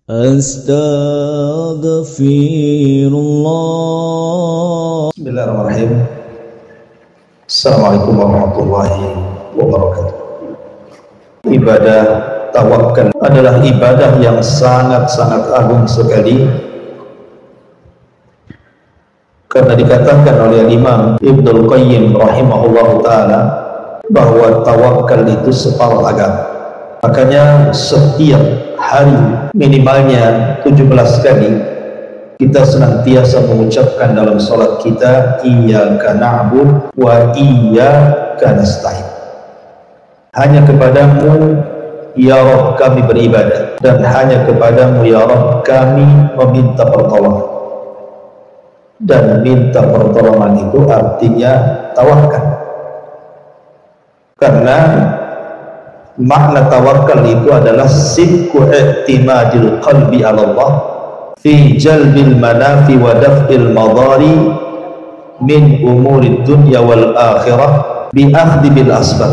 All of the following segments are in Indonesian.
Astaghfirullah. Bismillahirrahmanirrahim. Assalamualaikum warahmatullahi wabarakatuh. Ibadah tawakal adalah ibadah yang sangat-sangat agung sekali, karena dikatakan oleh Imam Ibnul Qayyim rahimahullahu ta'ala bahwa tawakal itu separuh agama. Makanya setiap hari minimalnya 17 kali kita senantiasa mengucapkan dalam salat kita, iyyaka na'budu wa iyyaka nasta'in. Hanya kepadamu ya Rabb kami beribadah, dan hanya kepadamu ya Rabb kami meminta pertolongan. Dan minta pertolongan itu artinya tawakal, karena makna tawakal itu adalah sidqu i'timadil qalbi 'ala Allah fi jalbil manafi wa daf'il madari min umurid dunya wal akhirah bi akhdhi bil asbab.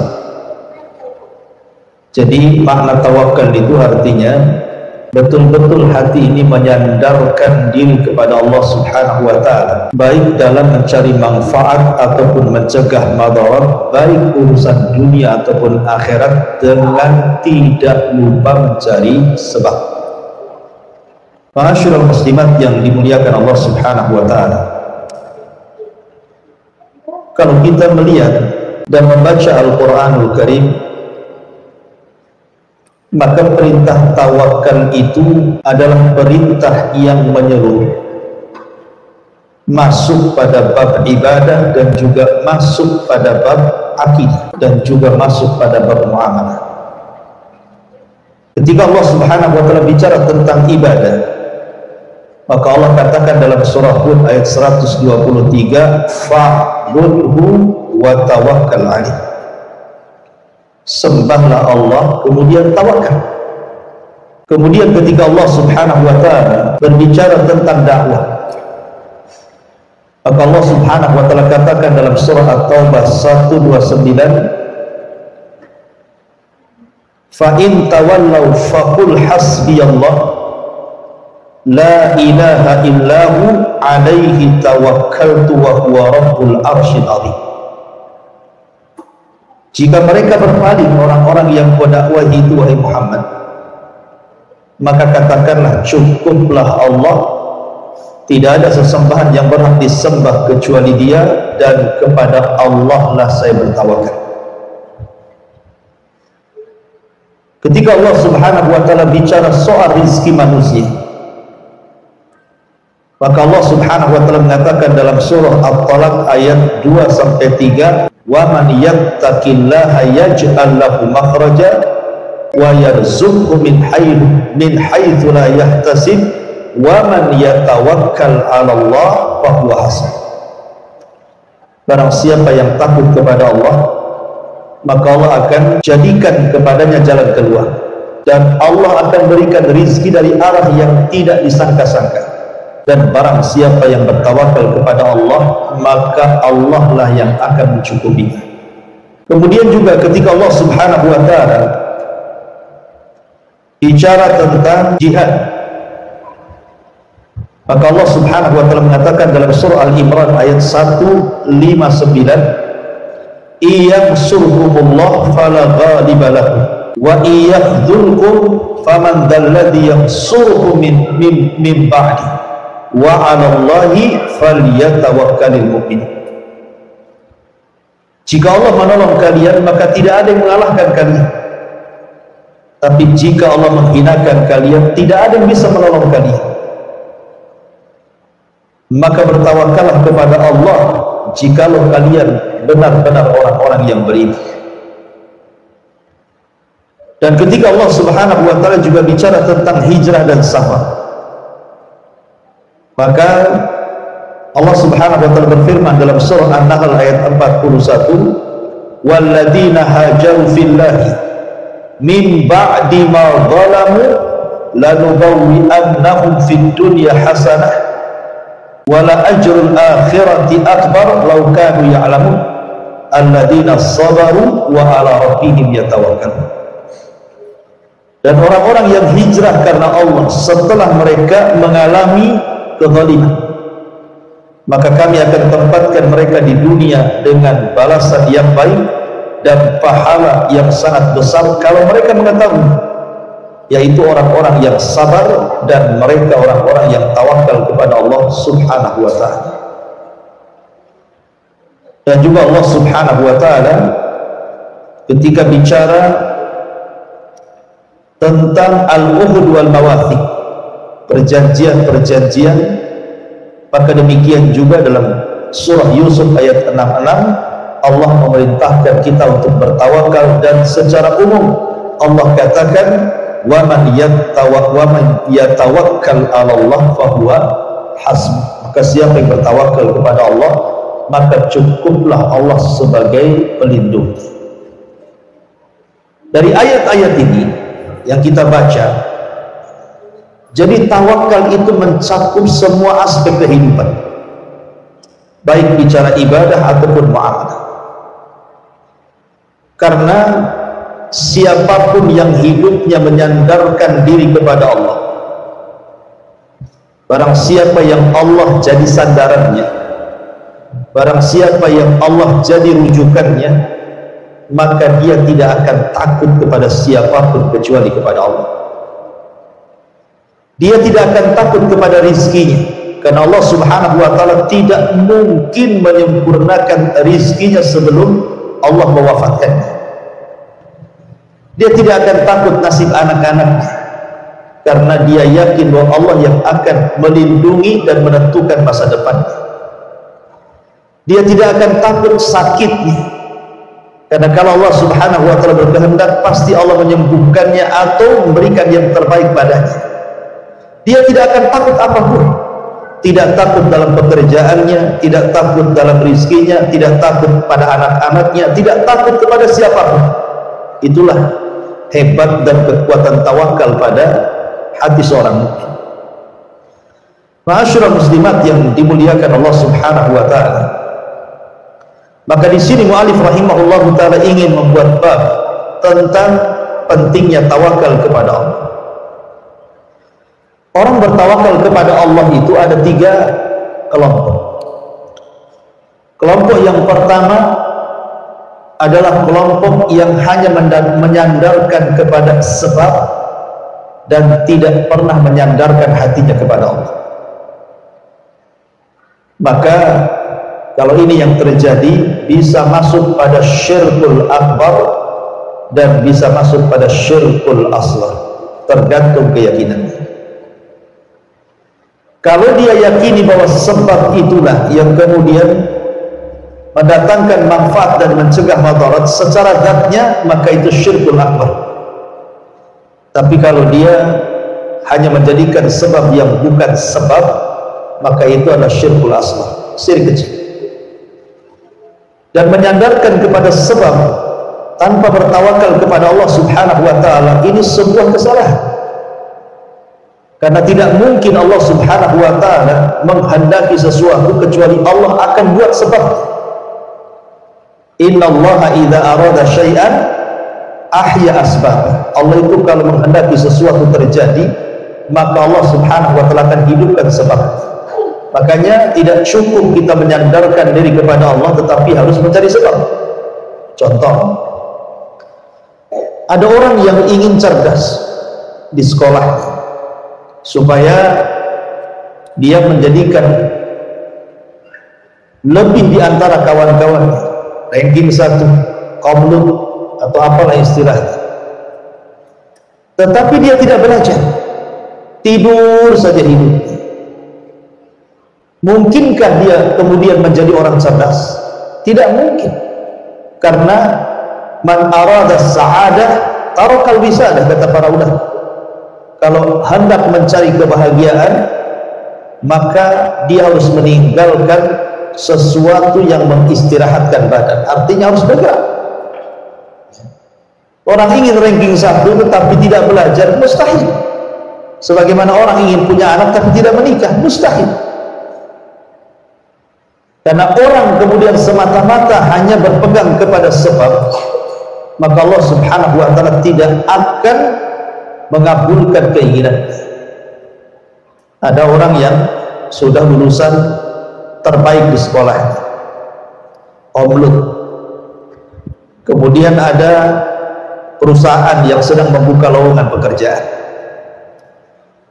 Jadi makna tawakal itu artinya betul-betul hati ini menyandarkan diri kepada Allah Subhanahu wa ta'ala, baik dalam mencari manfaat ataupun mencegah madarat, baik urusan dunia ataupun akhirat, dengan tidak lupa mencari sebab. Ma'asyiral muslimat yang dimuliakan Allah Subhanahu wa ta'ala, kalau kita melihat dan membaca Al-Quranul Karim, maka perintah tawakal itu adalah perintah yang menyeluruh, masuk pada bab ibadah dan juga masuk pada bab akidah dan juga masuk pada bab muamalah. Ketika Allah Subhanahu wa ta'ala bicara tentang ibadah, maka Allah katakan dalam surah Hud ayat 123, fa'budhu wa tawakkal alaih. Sembahlah Allah, kemudian tawakal. Kemudian ketika Allah Subhanahu wa ta'ala berbicara tentang dakwah, maka Allah Subhanahu wa ta'ala katakan dalam surah At-Taubah 129, fa in tawallaw faqul hasbiyallah la ilaha illahu alaihi tawakkaltu wa huwa rabbul arsyil azim. Jika mereka berpaling, orang-orang yang kau dakwahi itu wahai Muhammad, maka katakanlah cukuplah Allah, tidak ada sesembahan yang berhak disembah kecuali Dia, dan kepada Allah lah saya bertawakal. Ketika Allah Subhanahu wa ta'ala bicara soal rizki manusia, maka Allah Subhanahu wa ta'ala mengatakan dalam surah At-Talaq ayat 2-3, wa man yattaqillaha yaj'al lahu makhraja wa yarzuqhu min haitsu la yahtasib wa man yatawakkal 'ala Allah fa huwa hasbuh. Barang siapa yang takut kepada Allah, maka Allah akan jadikan kepadanya jalan keluar, dan Allah akan berikan rizki dari arah yang tidak disangka-sangka. Dan barang siapa yang bertawakal kepada Allah, maka Allah lah yang akan mencukupinya. Kemudian juga ketika Allah Subhanahu wa ta'ala bicara tentang jihad, maka Allah Subhanahu wa ta'ala mengatakan dalam surah Al-Imran ayat 159, iyansurkumullah fala ghaliba lahu wa iyakhdzulkum faman dzalladzi yansuruhu min ba'di wa 'alallahi falyatawakkalul mu'minun. Jika Allah menolong kalian, maka tidak ada yang mengalahkan kalian. Tapi jika Allah menghinakan kalian, tidak ada yang bisa menolong kalian. Maka bertawakallah kepada Allah jikalau kalian benar-benar orang-orang yang beriman. Dan ketika Allah Subhanahu wa ta'ala juga bicara tentang hijrah dan safar, maka Allah Subhanahu wa ta'ala berfirman dalam surah An-Nahl ayat 41, walladzina hajaru fillahi min ba'di ma zalamu lanubawwi'annahum fid dunya hasanah wa la ajrul akhirati akbar law kanu ya'lamun alladzina sabaru wa ala rabbihim yatawakkalun. Dan orang-orang yang hijrah karena Allah setelah mereka mengalami kezaliman, maka kami akan tempatkan mereka di dunia dengan balasan yang baik dan pahala yang sangat besar kalau mereka mengetahui, yaitu orang-orang yang sabar dan mereka orang-orang yang tawakal kepada Allah Subhanahu wa ta'ala. Dan juga Allah Subhanahu wa ta'ala ketika bicara tentang al-uhud wal mawathiq, perjanjian-perjanjian, maka demikian juga dalam surah Yusuf ayat 66 Allah memerintahkan kita untuk bertawakal, dan secara umum Allah katakan wa man yatawakkal 'ala Allah fahuwa hasbuh. Maka siapa yang bertawakal kepada Allah, maka cukuplah Allah sebagai pelindung. Dari ayat-ayat ini yang kita baca, jadi tawakal itu mencakup semua aspek kehidupan, baik bicara ibadah ataupun muamalah. Karena siapapun yang hidupnya menyandarkan diri kepada Allah, barang siapa yang Allah jadi sandarannya, barang siapa yang Allah jadi rujukannya, maka dia tidak akan takut kepada siapapun kecuali kepada Allah. Dia tidak akan takut kepada rizkinya, karena Allah Subhanahu wa ta'ala tidak mungkin menyempurnakan rizkinya sebelum Allah mewafatkannya. Dia tidak akan takut nasib anak-anaknya, karena dia yakin bahwa Allah yang akan melindungi dan menentukan masa depannya. Dia tidak akan takut sakitnya, karena kalau Allah Subhanahu wa ta'ala berkehendak, pasti Allah menyembuhkannya atau memberikan yang terbaik padanya. Dia tidak akan takut apapun, tidak takut dalam pekerjaannya, tidak takut dalam rizkinya, tidak takut pada anak-anaknya, tidak takut kepada siapapun. Itulah hebat dan kekuatan tawakal pada hati seorang mukmin. Ma'asyiral muslimat yang dimuliakan Allah Subhanahu wa ta'ala, maka di sini mu'alif rahimahullah ta'ala ingin membuat bab tentang pentingnya tawakal kepada Allah. Orang bertawakal kepada Allah itu ada 3 kelompok. Kelompok yang pertama adalah kelompok yang hanya menyandarkan kepada sebab dan tidak pernah menyandarkan hatinya kepada Allah. Maka kalau ini yang terjadi, bisa masuk pada syirkul akbar dan bisa masuk pada syirkul asghar, tergantung keyakinannya. Kalau dia yakini bahwa sebab itulah yang kemudian mendatangkan manfaat dan mencegah madarat secara zatnya, maka itu syirkul akbar. Tapi kalau dia hanya menjadikan sebab yang bukan sebab, maka itu adalah syirkul asghar, syirik kecil. Dan menyandarkan kepada sebab tanpa bertawakal kepada Allah Subhanahu wa ta'ala, ini sebuah kesalahan. Karena tidak mungkin Allah Subhanahu wa ta'ala menghendaki sesuatu kecuali Allah akan buat sebab. Innallaha idza arada syai'an ahya asbab. Allah itu kalau menghendaki sesuatu terjadi, maka Allah Subhanahu wa ta'ala akan hidupkan sebab. Makanya tidak cukup kita menyandarkan diri kepada Allah, tetapi harus mencari sebab. Contoh, ada orang yang ingin cerdas di sekolah supaya dia menjadikan lebih di antara kawan-kawan, ranking 1, qablun atau apalah istilahnya, tetapi dia tidak belajar, tidur saja hidup. Mungkinkah dia kemudian menjadi orang cerdas? Tidak mungkin, karena man arada sa'adah tarakal wisadah, kata para ulama. Kalau hendak mencari kebahagiaan, maka dia harus meninggalkan sesuatu yang mengistirahatkan badan, artinya harus bergerak. Orang ingin ranking 1 tetapi tidak belajar, mustahil. Sebagaimana orang ingin punya anak tapi tidak menikah, mustahil. Karena orang kemudian semata-mata hanya berpegang kepada sebab, maka Allah Subhanahu wa ta'ala tidak akan mengabulkan keinginan. Ada orang yang sudah lulusan terbaik di sekolah, omlut. Kemudian ada perusahaan yang sedang membuka lowongan pekerjaan.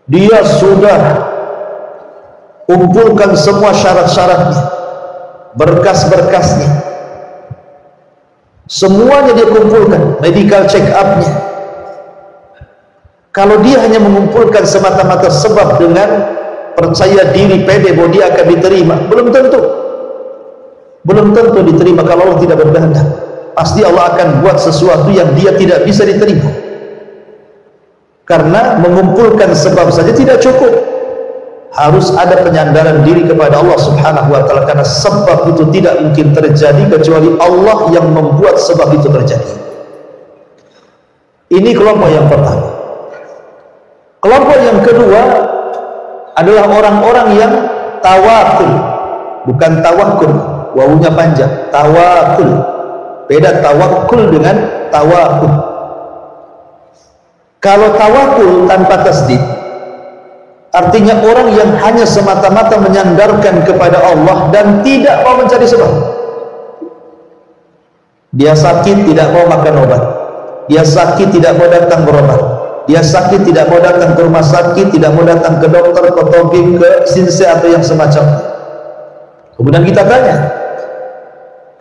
Dia sudah kumpulkan semua syarat-syaratnya, berkas-berkasnya, semuanya dia kumpulkan, medical check up-nya. Kalau dia hanya mengumpulkan semata-mata sebab dengan percaya diri, pede bahwa dia akan diterima, belum tentu diterima. Kalau Allah tidak berkehendak, pasti Allah akan buat sesuatu yang dia tidak bisa diterima. Karena mengumpulkan sebab saja tidak cukup, harus ada penyandaran diri kepada Allah Subhanahu wa ta'ala, karena sebab itu tidak mungkin terjadi kecuali Allah yang membuat sebab itu terjadi. Ini kelompok yang pertama. Kelompok yang kedua adalah orang-orang yang tawakul, bukan tawakul, wawunya panjang, tawakul. Beda tawakul dengan tawakul. Kalau tawakul tanpa tasdid, artinya orang yang hanya semata-mata menyandarkan kepada Allah dan tidak mau mencari sebab. Dia sakit tidak mau makan obat, dia sakit tidak mau datang berobat, dia sakit tidak mau datang ke rumah sakit, tidak mau datang ke dokter, ke tabib, ke sinse atau yang semacamnya. Kemudian kita tanya,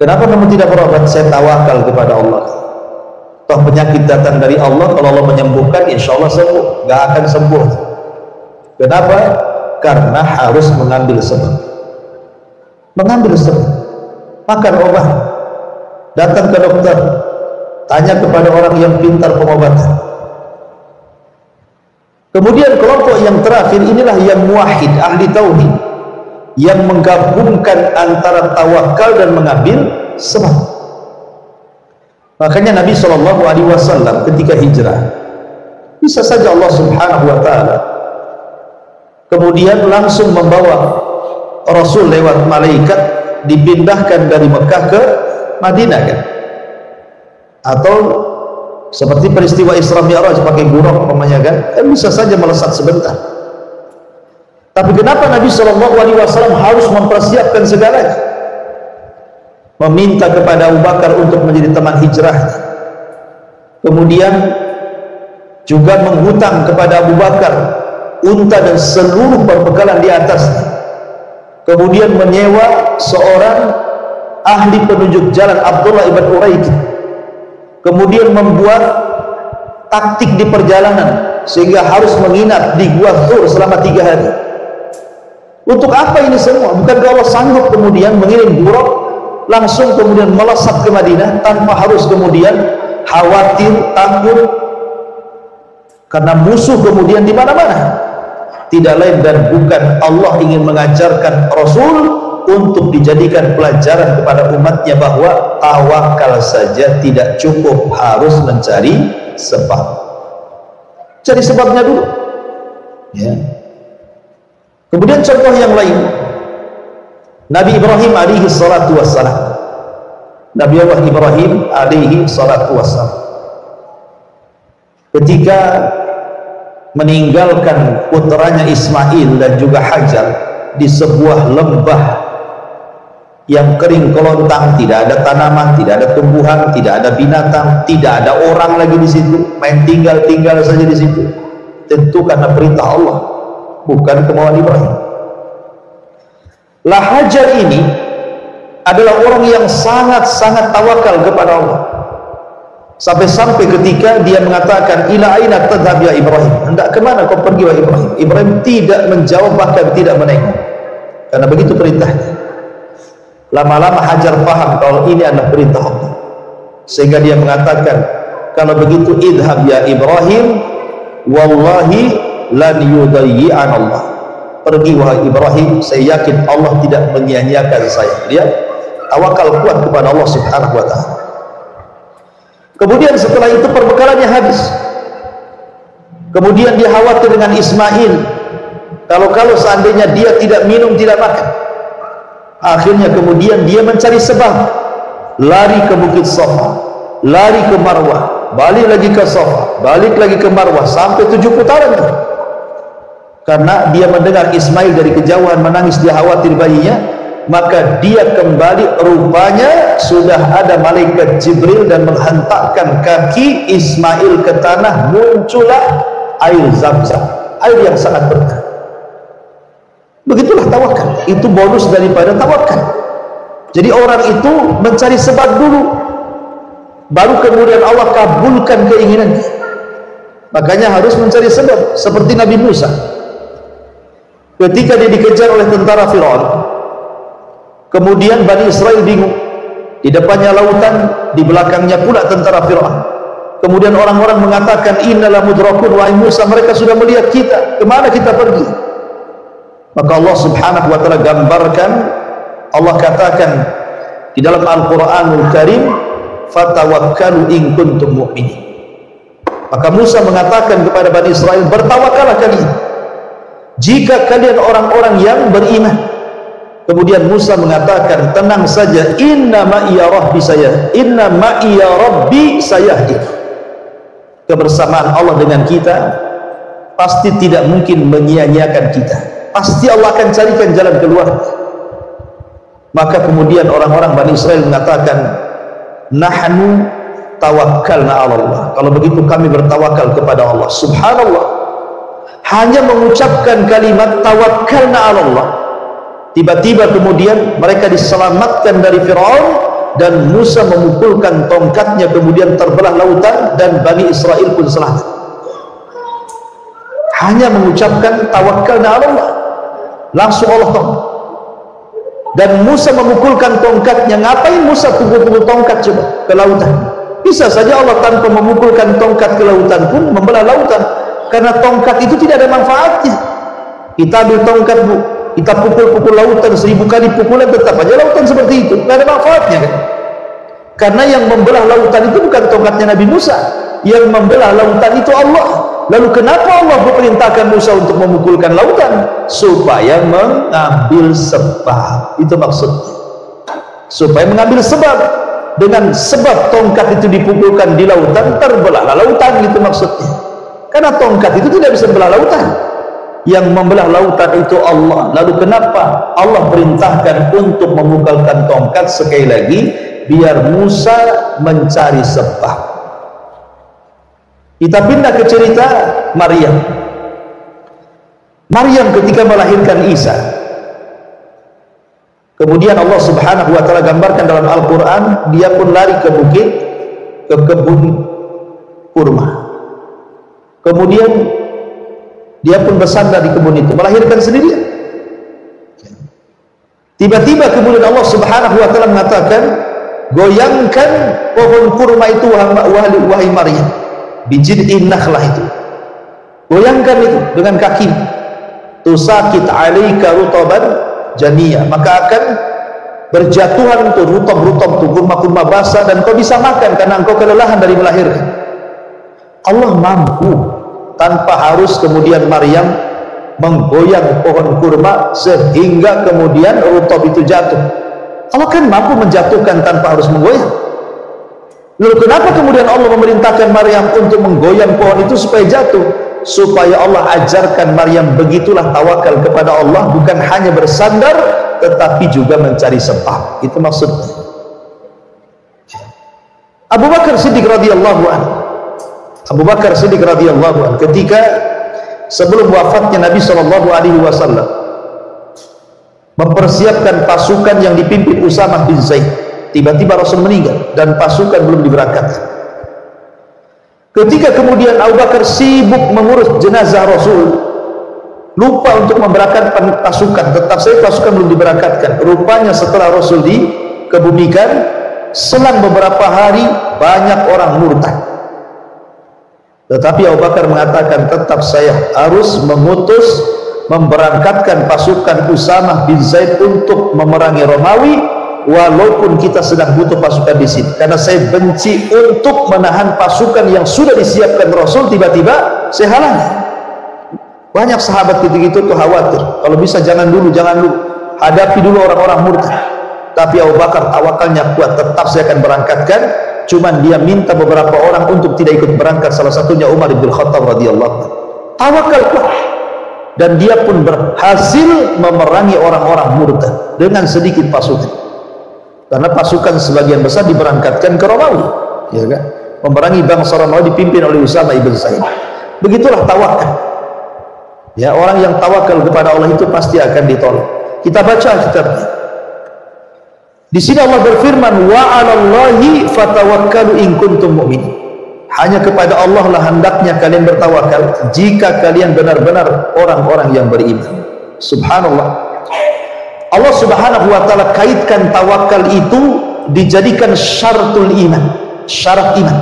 kenapa kamu tidak berobat? Saya tawakal kepada Allah. Toh penyakit datang dari Allah, kalau Allah menyembuhkan insya Allah sembuh. Gak akan sembuh. Kenapa? Karena harus mengambil sebab. Mengambil sebab, makan obat, datang ke dokter, tanya kepada orang yang pintar pengobatan. Kemudian kelompok yang terakhir inilah yang muwahhid, ahli tauhid, yang menggabungkan antara tawakal dan mengambil sebab. Makanya Nabi SAW ketika hijrah, bisa saja Allah Subhanahu wa ta'ala kemudian langsung membawa Rasul lewat malaikat, dipindahkan dari Mekah ke Madinah, kan? Atau seperti peristiwa Isra Mi'raj pakai buruk umpamanya, kan? Bisa saja melesat sebentar. Tapi kenapa Nabi SAW harus mempersiapkan segalanya? Meminta kepada Abu Bakar untuk menjadi teman hijrah, kemudian juga menghutang kepada Abu Bakar unta dan seluruh perbekalan di atasnya, kemudian menyewa seorang ahli penunjuk jalan, Abdullah ibn Uraiki, kemudian membuat taktik di perjalanan sehingga harus menginap di Gua Thur selama 3 hari. Untuk apa ini semua? Bukankah Allah sanggup kemudian mengirim buruk langsung kemudian melesat ke Madinah tanpa harus kemudian khawatir, takut karena musuh kemudian di mana-mana? Tidak lain dan bukan Allah ingin mengajarkan Rasul untuk dijadikan pelajaran kepada umatnya bahwa tawakal saja tidak cukup, harus mencari sebab. Cari sebabnya dulu, ya. Kemudian contoh yang lain, Nabi Ibrahim alaihi salatu wassalam. Nabi Allah Ibrahim alaihi salatu wassalam ketika meninggalkan putranya Ismail dan juga Hajar di sebuah lembah yang kering kelontang, tidak ada tanaman, tidak ada tumbuhan, tidak ada binatang, tidak ada orang lagi di situ, main tinggal saja di situ. Tentu karena perintah Allah, bukan kemauan Ibrahim. Lah Hajar ini adalah orang yang sangat-sangat tawakal kepada Allah, sampai-sampai ketika dia mengatakan, ila aina tadhhab ya Ibrahim, hendak kemana kau pergi wahai Ibrahim? Ibrahim tidak menjawab, bahkan tidak menengok, karena begitu perintahnya. Lama-lama Hajar paham kalau ini adalah perintah Allah, sehingga dia mengatakan, kalau begitu idhab ya Ibrahim, wallahi lan yudayyi'an Allah. Pergi wahai Ibrahim, saya yakin Allah tidak menyia-nyiakan saya. Dia tawakal kuat kepada Allah Subhanahu wa ta'ala. Kemudian setelah itu perbekalannya habis, kemudian dia khawatir dengan Ismail, kalau seandainya dia tidak minum, tidak makan. Akhirnya kemudian dia mencari sebab, lari ke Bukit Safa, lari ke Marwah, balik lagi ke Safa, balik lagi ke Marwah, sampai 7 putaran. Karena dia mendengar Ismail dari kejauhan menangis, dia khawatir bayinya, maka dia kembali, rupanya sudah ada malaikat Jibril dan menghentakkan kaki Ismail ke tanah, muncullah air Zam-Zam, air yang sangat berkah. Begitulah tawakal, itu bonus daripada tawakal. Jadi orang itu mencari sebab dulu, baru kemudian Allah kabulkan keinginannya. Makanya harus mencari sebab, seperti Nabi Musa ketika dia dikejar oleh tentara Firaun. Kemudian Bani Israel bingung, di depannya lautan, di belakangnya pula tentara Firaun. Kemudian orang-orang mengatakan, innalah mudrakun, wahai Musa, mereka sudah melihat kita, kemana kita pergi? Maka Allah subhanahu wa ta'ala gambarkan, Allah katakan di dalam Al-Quranul Karim, fatawakkalu in kuntum mu'minin. Maka Musa mengatakan kepada Bani Israel, bertawakallah kalian jika kalian orang-orang yang beriman. Kemudian Musa mengatakan, tenang saja, inna ma'iya rabbi sayahdi. Kebersamaan Allah dengan kita pasti tidak mungkin menyia-nyiakan kita, pasti Allah akan carikan jalan keluar. Maka kemudian orang-orang Bani Israel mengatakan, nahnu tawakkalna ala Allah. Kalau begitu kami bertawakal kepada Allah. Subhanallah, hanya mengucapkan kalimat tawakkalna ala Allah, tiba-tiba kemudian mereka diselamatkan dari Firaun, dan Musa memukulkan tongkatnya, kemudian terbelah lautan, dan Bani Israel pun selamat. Hanya mengucapkan tawakkalna ala Allah, langsung Allah tolong. Dan Musa memukulkan tongkatnya. Ngapain Musa pukul-pukul tongkat coba ke lautan? Bisa saja Allah tanpa memukulkan tongkat ke lautan pun membelah lautan, karena tongkat itu tidak ada manfaatnya. Kita ambil tongkat, Bu, kita pukul-pukul lautan 1000 kali pukulan, tetap aja lautan seperti itu, tidak ada manfaatnya kan? Karena yang membelah lautan itu bukan tongkatnya Nabi Musa, yang membelah lautan itu Allah. Lalu kenapa Allah memerintahkan Musa untuk memukulkan lautan? Supaya mengambil sebab. Itu maksudnya, supaya mengambil sebab. Dengan sebab tongkat itu dipukulkan di lautan, terbelahlah lautan. Itu maksudnya. Karena tongkat itu tidak bisa membelah lautan, yang membelah lautan itu Allah. Lalu kenapa Allah perintahkan untuk memukulkan tongkat? Sekali lagi, biar Musa mencari sebab. Kita pindah ke cerita Maryam. Maryam ketika melahirkan Isa, kemudian Allah subhanahu wa ta'ala gambarkan dalam Al-Quran, dia pun lari ke bukit, ke kebun kurma. Kemudian dia pun bersandar di kebun itu, melahirkan sendirian. Tiba-tiba kemudian Allah subhanahu wa ta'ala mengatakan, goyangkan pohon kurma itu wahai Maryam, bijid'in nakhlah itu, goyangkan itu dengan kaki, tusakit alaika rutaban janiyah, maka akan berjatuhan untuk rutab-rutab itu, kurma-kurma basah, dan kau bisa makan karena engkau kelelahan dari melahirkan. Allah mampu tanpa harus kemudian Maryam menggoyang pohon kurma sehingga kemudian rutab itu jatuh. Allah kan mampu menjatuhkan tanpa harus menggoyang. Lalu kenapa kemudian Allah memerintahkan Maryam untuk menggoyang pohon itu supaya jatuh? Supaya Allah ajarkan Maryam, begitulah tawakal kepada Allah, bukan hanya bersandar tetapi juga mencari sebab. Itu maksudnya. Abu Bakar Siddiq radhiyallahu anhu, Abu Bakar Siddiq radhiyallahu anhu, ketika sebelum wafatnya Nabi SAW mempersiapkan pasukan yang dipimpin Usamah bin Zaid. Tiba-tiba Rasul meninggal dan pasukan belum diberangkatkan. Ketika kemudian Abu Bakar sibuk mengurus jenazah Rasul, lupa untuk memberangkatkan pasukan, tetap saja pasukan belum diberangkatkan. Rupanya setelah Rasul dikebumikan, selang beberapa hari banyak orang murtad. Tetapi Abu Bakar mengatakan, tetap saya harus mengutus memberangkatkan pasukan Usamah bin Zaid untuk memerangi Romawi, walaupun kita sedang butuh pasukan di sini, karena saya benci untuk menahan pasukan yang sudah disiapkan Rasul, tiba-tiba saya halangi. Banyak sahabat ketika itu khawatir, kalau bisa jangan dulu, hadapi dulu orang-orang murtad. Tapi Abu Bakar tawakalnya kuat, tetap saya akan berangkatkan cuman dia minta beberapa orang untuk tidak ikut berangkat, salah satunya Umar bin Khattab radhiyallahu anhu. Tawakal kuat, dan dia pun berhasil memerangi orang-orang murtad dengan sedikit pasukan, karena pasukan sebagian besar diberangkatkan ke Romawi, ya kan? Memerangi bangsa Romawi dipimpin oleh Usama ibn Zaid. Begitulah tawakal. Ya, orang yang tawakal kepada Allah itu pasti akan ditolong. Kita baca kitabnya. Di sini Allah berfirman, wa 'alallahi fatawakkalu in kuntum mu'minin. Hanya kepada Allah lah hendaknya kalian bertawakal jika kalian benar-benar orang-orang yang beriman. Subhanallah. Allah Subhanahu wa taala kaitkan tawakal itu dijadikan syaratul iman, syarat iman.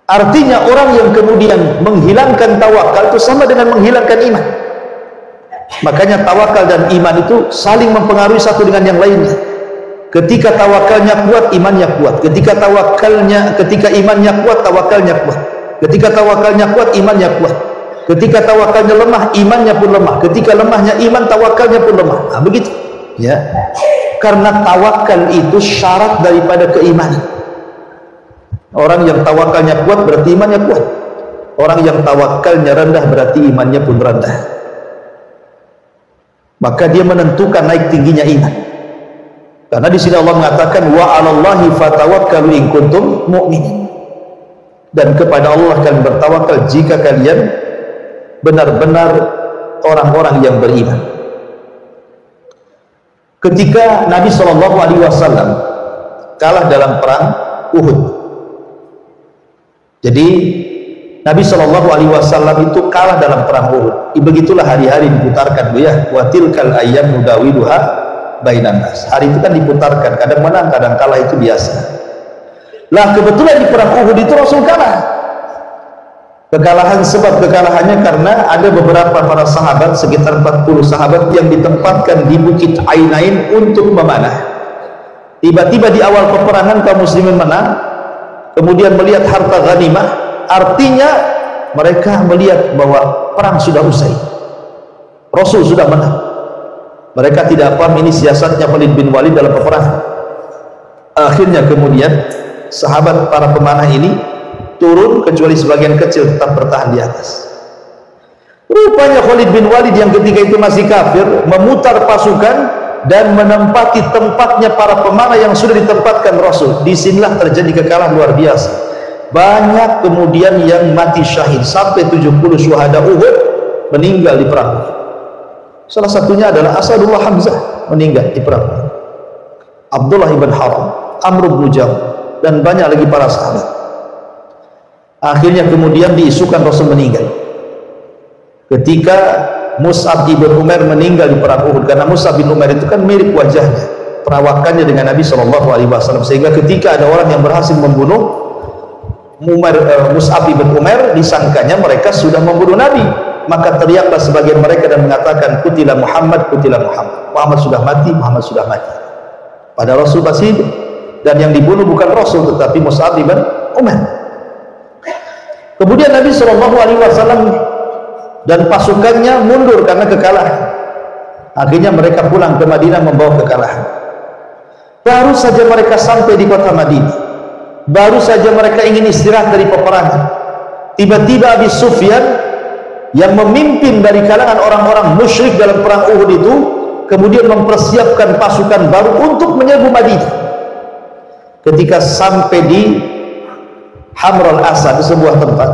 Artinya orang yang kemudian menghilangkan tawakal itu sama dengan menghilangkan iman. Makanya tawakal dan iman itu saling mempengaruhi satu dengan yang lainnya. Ketika tawakalnya kuat, imannya kuat. Ketika imannya kuat, tawakalnya kuat. Ketika tawakalnya kuat, imannya kuat. Ketika tawakalnya lemah, imannya pun lemah. Ketika lemahnya iman, tawakalnya pun lemah. Nah, begitu. Ya. Karena tawakal itu syarat daripada keimanan. Orang yang tawakalnya kuat berarti imannya kuat. Orang yang tawakalnya rendah berarti imannya pun rendah. Maka dia menentukan naik tingginya iman. Karena di sini Allah mengatakan wa 'alallahi fatawakkalu in kuntum mu'minin. Dan kepada Allah kalian bertawakal jika kalian benar-benar orang-orang yang beriman. Ketika Nabi SAW kalah dalam perang Uhud. Jadi Nabi SAW itu kalah dalam perang Uhud. Begitulah hari-hari diputarkan, ya, wa tilkal ayyam nudawiluha bainan nas. Hari itu kan diputarkan, kadang menang, kadang kalah, itu biasa. Lah kebetulan di perang Uhud itu Rasul kalah. Kekalahan, sebab kekalahannya karena ada beberapa para sahabat, sekitar 40 sahabat yang ditempatkan di Bukit Ainain untuk memanah. Tiba-tiba di awal peperangan kaum muslimin menang, kemudian melihat harta ghanimah, artinya mereka melihat bahwa perang sudah usai, Rasul sudah menang. Mereka tidak paham ini siasatnya Khalid bin Walid dalam peperangan. Akhirnya kemudian sahabat para pemanah ini turun, kecuali sebagian kecil tetap bertahan di atas. Rupanya Khalid bin Walid yang ketika itu masih kafir memutar pasukan dan menempati tempatnya para pemanah yang sudah ditempatkan Rasul. Disinilah terjadi kekalahan luar biasa. Banyak kemudian yang mati syahid, sampai 70 syuhada Uhud meninggal di perang. Salah satunya adalah Asadullah Hamzah, meninggal di perang. Abdullah ibn Haram, Amr bin Jam, dan banyak lagi para sahabat. Akhirnya kemudian diisukan Rasul meninggal ketika Mus'ab ibn Umair meninggal di perang Uhud. Karena Mus'ab bin Umair itu kan mirip wajahnya, perawakannya dengan Nabi SAW, sehingga ketika ada orang yang berhasil membunuh Mus'ab ibn Umair, disangkanya mereka sudah membunuh Nabi. Maka teriaklah sebagian mereka dan mengatakan, kutila Muhammad, kutila Muhammad. Muhammad sudah mati, Muhammad sudah mati. Pada Rasul masih hidup, dan yang dibunuh bukan Rasul tetapi Mus'ab ibn Umair. Kemudian Nabi SAW dan pasukannya mundur karena kekalahan. Akhirnya mereka pulang ke Madinah membawa kekalahan. Baru saja mereka sampai di kota Madinah, baru saja mereka ingin istirahat dari peperangan, tiba-tiba Abi Sufyan yang memimpin dari kalangan orang-orang musyrik dalam perang Uhud itu kemudian mempersiapkan pasukan baru untuk menyerbu Madinah. Ketika sampai di Hamrul Asad, sebuah tempat,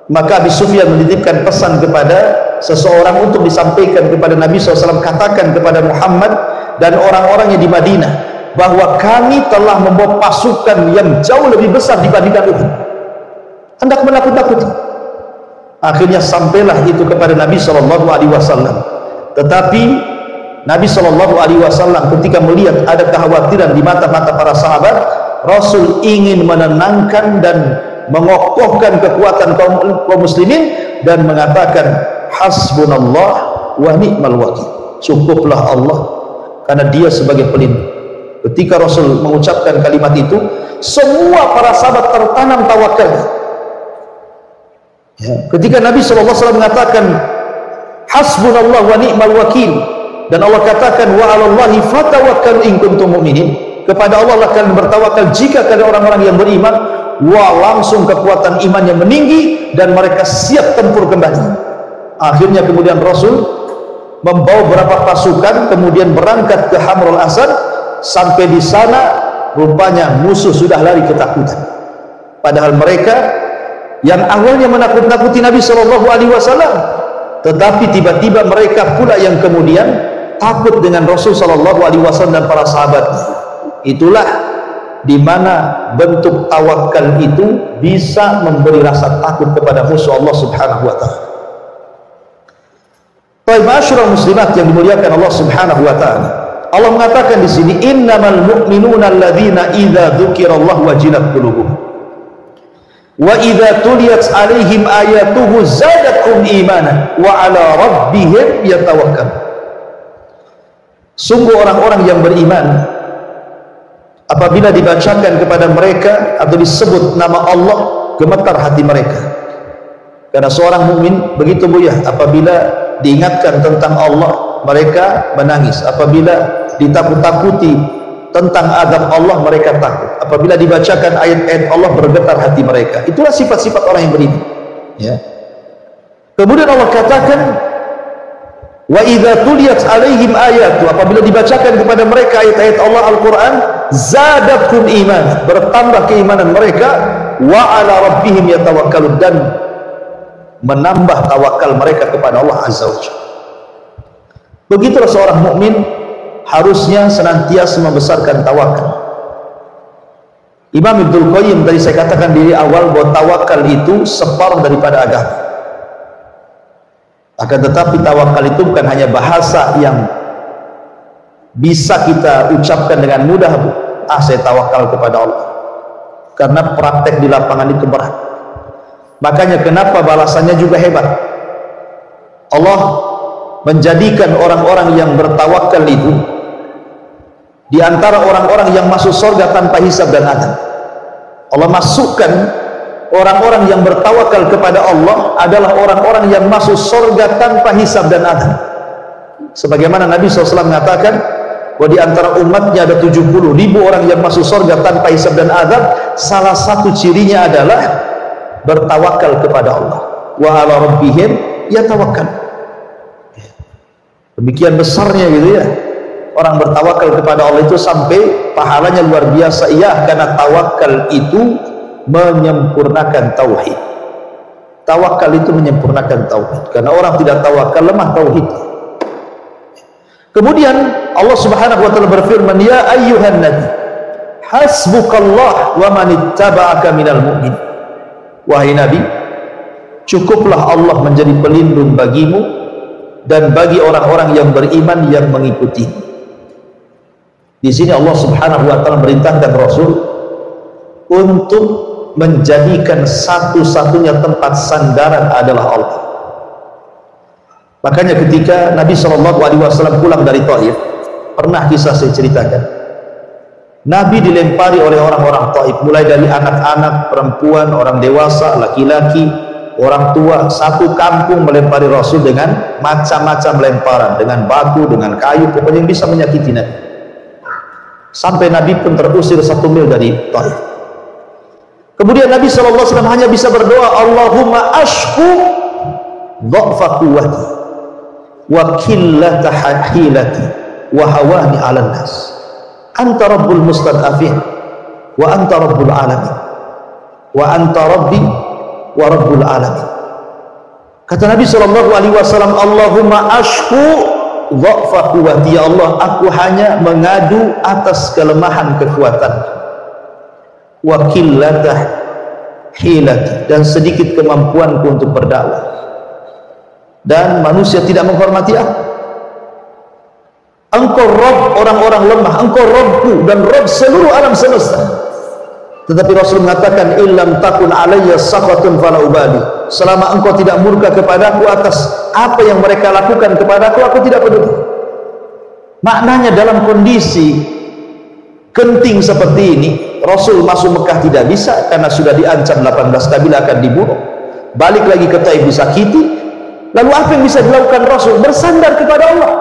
maka Abi Sufyan menitipkan pesan kepada seseorang untuk disampaikan kepada Nabi SAW, katakan kepada Muhammad dan orang-orangnya di Madinah bahwa kami telah membawa pasukan yang jauh lebih besar dibandingkan Uhud, hendak menakut-nakuti. Akhirnya sampailah itu kepada Nabi SAW. Tetapi Nabi SAW ketika melihat ada kekhawatiran di mata-mata para sahabat, Rasul ingin menenangkan dan mengokohkan kekuatan kaum muslimin dan mengatakan, hasbunallah wa ni'mal wakil, cukuplah Allah karena dia sebagai pelindung. Ketika Rasul mengucapkan kalimat itu, semua para sahabat tertanam tawakal. Ya. Ketika Nabi SAW mengatakan hasbunallah wa ni'mal wakil, dan Allah katakan wa 'alallahi fatawakkalu in kuntum mu'minin, kepada Allah lah kalian bertawakal jika kalian orang-orang yang beriman. Wah, langsung kekuatan imannya meninggi dan mereka siap tempur kembali. Akhirnya kemudian Rasul membawa beberapa pasukan kemudian berangkat ke Hamrul Asad. Sampai di sana rupanya musuh sudah lari ketakutan, padahal mereka yang awalnya menakut-nakuti Nabi SAW, tetapi tiba-tiba mereka pula yang kemudian takut dengan Rasul SAW dan para sahabat. Itulah dimana bentuk tawakal itu bisa memberi rasa takut kepada musuh Allah Subhanahu wa ta'ala. Baik, ma'asyiral muslimat yang dimuliakan Allah Subhanahu wa ta'ala, Allah mengatakan di sini, innamal mu'minuna alladzina idza dzukirallahu wajilat qulubuhum wa idza tuliyat 'alaihim ayatuhu zadatuhum imanan wa 'ala rabbihim yatawakkalun. Sungguh orang-orang yang beriman, apabila dibacakan kepada mereka atau disebut nama Allah, gemetar hati mereka. Karena seorang mukmin begitu Bu ya, apabila diingatkan tentang Allah mereka menangis, apabila ditakut-takuti tentang azab Allah mereka takut, apabila dibacakan ayat-ayat Allah bergetar hati mereka. Itulah sifat-sifat orang yang beriman ya. Kemudian Allah katakan, wa idza tuliyat 'alaihim ayatu, apabila dibacakan kepada mereka ayat-ayat Allah Al-Qur'an, zadatkum iman, bertambah keimanan mereka, wa 'ala rabbihim yatawakkalun, dan menambah tawakal mereka kepada Allah Azza wa Jalla. Begitulah seorang mukmin harusnya senantiasa membesarkan tawakal. Imam Ibnul Qayyim tadi saya katakan di awal bahwa tawakal itu separuh daripada agama. Akan tetapi tawakal itu bukan hanya bahasa yang bisa kita ucapkan dengan mudah, saya tawakal kepada Allah, karena praktek di lapangan itu berat. Makanya kenapa balasannya juga hebat. Allah menjadikan orang-orang yang bertawakal itu di antara orang-orang yang masuk surga tanpa hisab dan adab. Allah masukkan orang-orang yang bertawakal kepada Allah adalah orang-orang yang masuk surga tanpa hisab dan adab. Sebagaimana Nabi SAW mengatakan bahwa di antara umatnya ada 70.000 orang yang masuk surga tanpa hisab dan adab. Salah satu cirinya adalah bertawakal kepada Allah. Wa 'ala rabbihim yatawakkal. Demikian besarnya gitu ya, orang bertawakal kepada Allah itu sampai pahalanya luar biasa. Ya, karena tawakal itu menyempurnakan tauhid. Tawakal itu menyempurnakan tauhid. Karena orang tidak tawakal lemah tauhid. Kemudian Allah Subhanahu wa taala berfirman, ya ayyuhan nabi hasbukallah wa man ittaba'aka minal mu'min. Wahai Nabi, cukuplah Allah menjadi pelindung bagimu dan bagi orang-orang yang beriman yang mengikuti. Di sini Allah Subhanahu wa taala merintahkan Rasul untuk menjadikan satu-satunya tempat sandaran adalah Allah. Makanya ketika Nabi SAW pulang dari Taif, pernah kisah saya ceritakan, Nabi dilempari oleh orang-orang Taif, mulai dari anak-anak, perempuan, orang dewasa, laki-laki, orang tua, satu kampung melempari Rasul dengan macam-macam lemparan, dengan batu, dengan kayu, pokoknya yang bisa menyakiti Nabi. Sampai Nabi pun terusir 1 mil dari Taif. Kemudian Nabi SAW hanya bisa berdoa, Allahumma ashku dha'fa quwwati wa qillata hilati wa hawani 'alan nas. Anta rabbul mustad'afin wa anta rabbul alamin wa anta rabbi wa rabbul alamin. Kata Nabi SAW, Allahumma ashku dha'fa quwwati, ya Allah, aku hanya mengadu atas kelemahan kekuatan, wa qillatah hilati, dan sedikit kemampuanku untuk berdakwah, dan manusia tidak menghormati aku. Engkau Rabb orang-orang lemah, engkau Rabbku dan Rabb seluruh alam semesta. Tetapi Rasul mengatakan, illam takun alayya sakhatun fala ubali, selama engkau tidak murka kepadaku atas apa yang mereka lakukan kepadaku, aku tidak peduli. Maknanya dalam kondisi genting seperti ini, Rasul masuk Mekah tidak bisa karena sudah diancam 18 kabilah akan dibunuh. Balik lagi ke Taif disakiti. Lalu apa yang bisa dilakukan Rasul? Bersandar kepada Allah.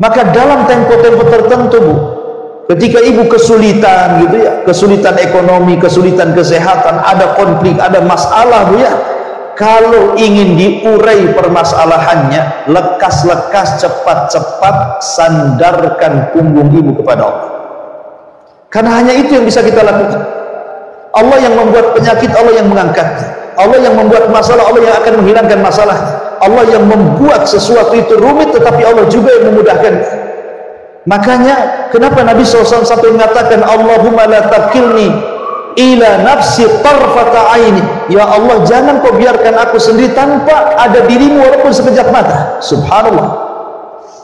Maka dalam tempo-tempo tertentu, Bu, Ketika ibu kesulitan gitu ya, kesulitan ekonomi, kesulitan kesehatan, ada konflik, ada masalah Bu ya, kalau ingin diurai permasalahannya, lekas-lekas, cepat-cepat sandarkan punggung ibu kepada Allah. Karena hanya itu yang bisa kita lakukan. Allah yang membuat penyakit, Allah yang mengangkatnya. Allah yang membuat masalah, Allah yang akan menghilangkan masalahnya. Allah yang membuat sesuatu itu rumit, tetapi Allah juga yang memudahkan. Makanya kenapa Nabi SAW sampai mengatakan, Allahumma la takilni ila nafsi tarfata aini. Ya Allah, jangan kau biarkan aku sendiri tanpa ada dirimu walaupun sekejap mata. Subhanallah.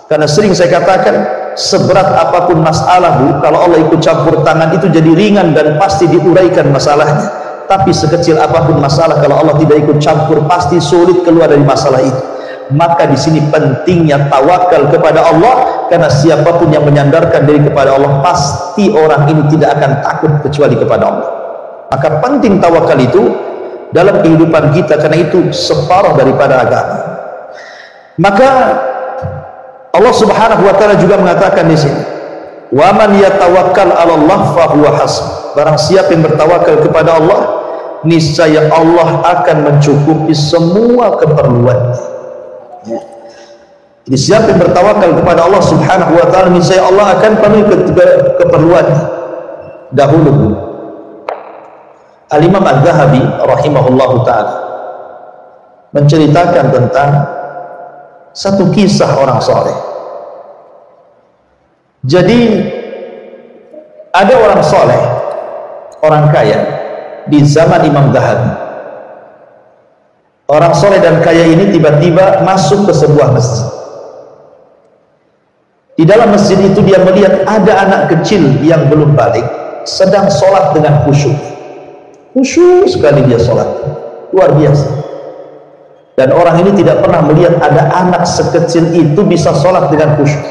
Karena sering saya katakan, seberat apapun masalah Bu, kalau Allah ikut campur tangan itu jadi ringan dan pasti diuraikan masalahnya. Tapi sekecil apapun masalah, kalau Allah tidak ikut campur, pasti sulit keluar dari masalah itu. Maka di sini pentingnya tawakal kepada Allah, karena siapapun yang menyandarkan diri kepada Allah, pasti orang ini tidak akan takut kecuali kepada Allah. Maka penting tawakal itu dalam kehidupan kita, karena itu separuh daripada agama. Maka Allah Subhanahu wa taala juga mengatakan di sini, "Wa man yatawakkal 'ala Allah fa huwa hasbuh." Barang siapa yang bertawakal kepada Allah, niscaya Allah akan mencukupi semua keperluannya. Jadi siapa yang bertawakal kepada Allah Subhanahu wa taala, niscaya Allah akan penuhi keperluannya. Dahulu Al-Imam Al-Dhahabi rahimahullahu taala menceritakan tentang satu kisah orang soleh. Jadi ada orang soleh, orang kaya di zaman Imam Dhahabi. Orang soleh dan kaya ini tiba-tiba masuk ke sebuah masjid. Di dalam masjid itu dia melihat ada anak kecil yang belum balik sedang sholat dengan khusyuk. Khusyuk sekali dia sholat, luar biasa. Dan orang ini tidak pernah melihat ada anak sekecil itu bisa sholat dengan khusyuk.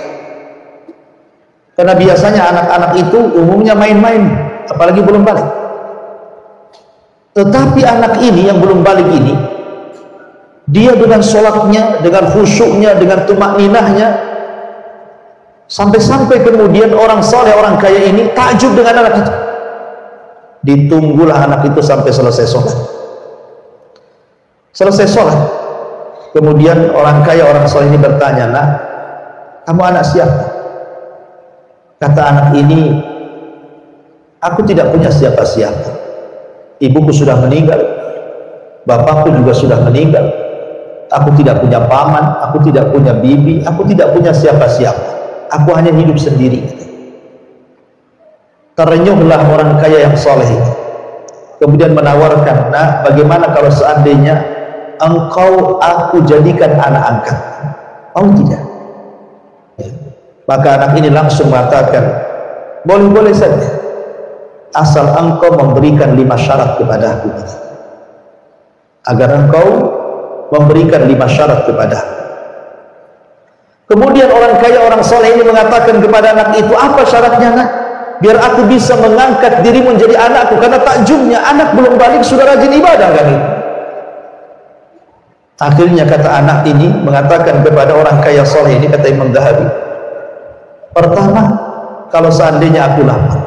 Karena biasanya anak-anak itu umumnya main-main, apalagi belum balik. Tetapi anak ini yang belum balik ini, dia dengan sholatnya, dengan khusyuknya, dengan tumakninahnya, sampai-sampai kemudian orang soleh, orang kaya ini takjub dengan anak itu. Ditunggulah anak itu sampai selesai sholat. Selesai sholat, kemudian orang kaya, orang soleh ini bertanya, "Nah, kamu anak siapa?" Kata anak ini, "Aku tidak punya siapa-siapa. Ibuku sudah meninggal, bapakku juga sudah meninggal. Aku tidak punya paman, aku tidak punya bibi, aku tidak punya siapa-siapa. Aku hanya hidup sendiri." Terenyuhlah orang kaya yang soleh itu, kemudian menawarkan, "Nah, bagaimana kalau seandainya engkau aku jadikan anak angkat?" "Oh tidak." Maka anak ini langsung mengatakan, "Boleh-boleh saja, asal engkau memberikan 5 syarat kepada aku, agar engkau memberikan 5 syarat kepada aku." Kemudian orang kaya, orang soleh ini mengatakan kepada anak itu, "Apa syaratnya, Nak? Biar aku bisa mengangkat dirimu menjadi anakku." Karena takjubnya, anak belum balik sudah rajin ibadah kan itu. Akhirnya kata anak ini mengatakan kepada orang kaya soleh ini, kata Imam Dhahabi, "Pertama, kalau seandainya aku lapar,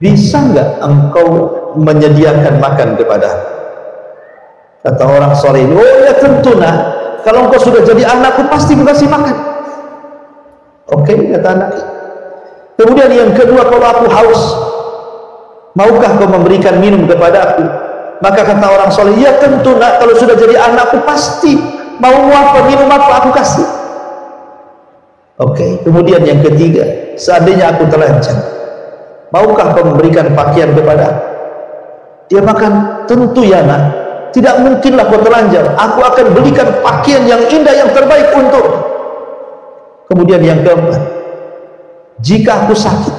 bisa nggak engkau menyediakan makan kepada aku?" Kata orang soleh ini, "Oh ya tentu, Nak. Kalau engkau sudah jadi anakku, pasti aku kasih makan." "Oke," kata anak. Kemudian yang kedua, "Kalau aku haus, maukah kau memberikan minum kepada aku?" Maka kata orang soleh, "Ya tentu, Nak. Kalau sudah jadi anakku, pasti mau apa, minum apa aku kasih." Oke. Kemudian yang ketiga, "Seandainya aku telanjang, maukah kau memberikan pakaian kepada aku?" Dia makan, "Tentu ya, Nak. Tidak mungkinlah kau telanjang. Aku akan belikan pakaian yang indah, yang terbaik untuk." Kemudian yang keempat, "Jika aku sakit,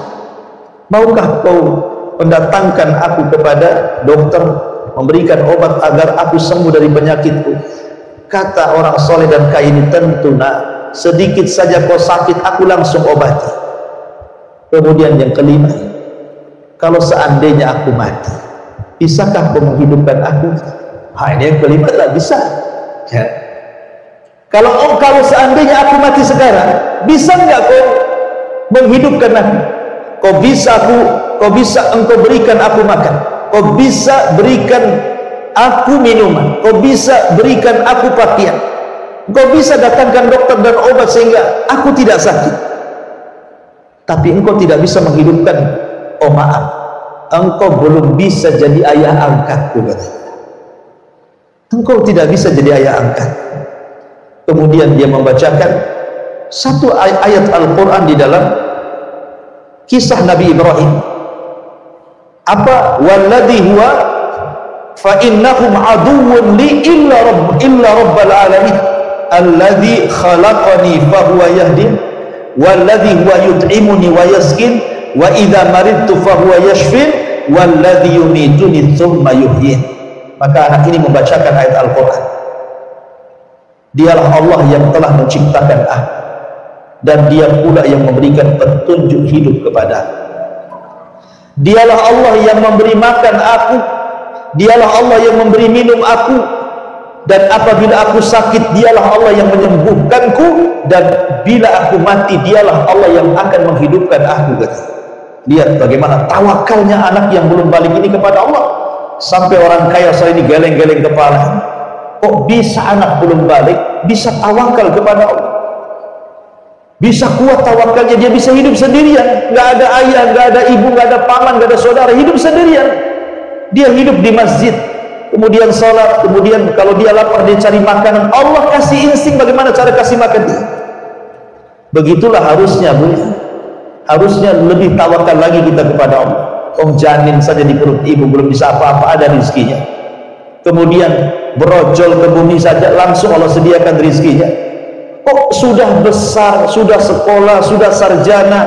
maukah kau mendatangkan aku kepada dokter, memberikan obat agar aku sembuh dari penyakitku?" Kata orang soleh dan kaya ini, "Tentu, Nak. Sedikit saja kau sakit, aku langsung obati." Kemudian yang kelima, "Kalau seandainya aku mati, bisakah kau menghidupkan aku?" Ini yang kelima lah, bisa ya. Kalau seandainya aku mati sekarang, bisa nggak kau menghidupkan aku. Kau bisa engkau berikan aku makan, kau bisa berikan aku minuman, kau bisa berikan aku pakaian, kau bisa datangkan dokter dan obat sehingga aku tidak sakit. Tapi engkau tidak bisa menghidupkan. Oh maaf, engkau belum bisa jadi ayah angkatku, katanya. Engkau tidak bisa jadi ayah angkat. Kemudian dia membacakan satu ayat Al-Quran di dalam kisah Nabi Ibrahim. Apa? Walladhi huwa fa innahum aduwwun li illa rabbal alamin alladhi khalaqani fa huwa yahdin walladhi huwa yut'imuni wa yaskin wa idza maridtu fa huwa yashfin walladhi yumituni thumma yuhyin. Maka anak ini membacakan ayat Al-Quran. Dialah Allah yang telah menciptakan aku, dan dia pula yang memberikan petunjuk hidup kepada aku. Dialah Allah yang memberi makan aku, dialah Allah yang memberi minum aku, dan apabila aku sakit dialah Allah yang menyembuhkanku, dan bila aku mati dialah Allah yang akan menghidupkan aku. Lihat bagaimana tawakalnya anak yang belum balik ini kepada Allah. Sampai orang kaya soal ini geleng-geleng kepala. Kok bisa anak belum balik bisa tawakal kepada Allah, bisa kuat tawakalnya, dia bisa hidup sendirian, nggak ada ayah, nggak ada ibu, nggak ada paman, nggak ada saudara, hidup sendirian. Dia hidup di masjid, kemudian sholat, kemudian kalau dia lapar dia cari makanan. Allah kasih insting bagaimana cara kasih makan dia. Begitulah harusnya, Bu. Harusnya lebih tawakal lagi kita kepada Allah. Janin saja di perut ibu belum bisa apa-apa, ada rizkinya. Kemudian berojol ke bumi saja langsung Allah sediakan rizkinya. Kok sudah besar, sudah sekolah, sudah sarjana,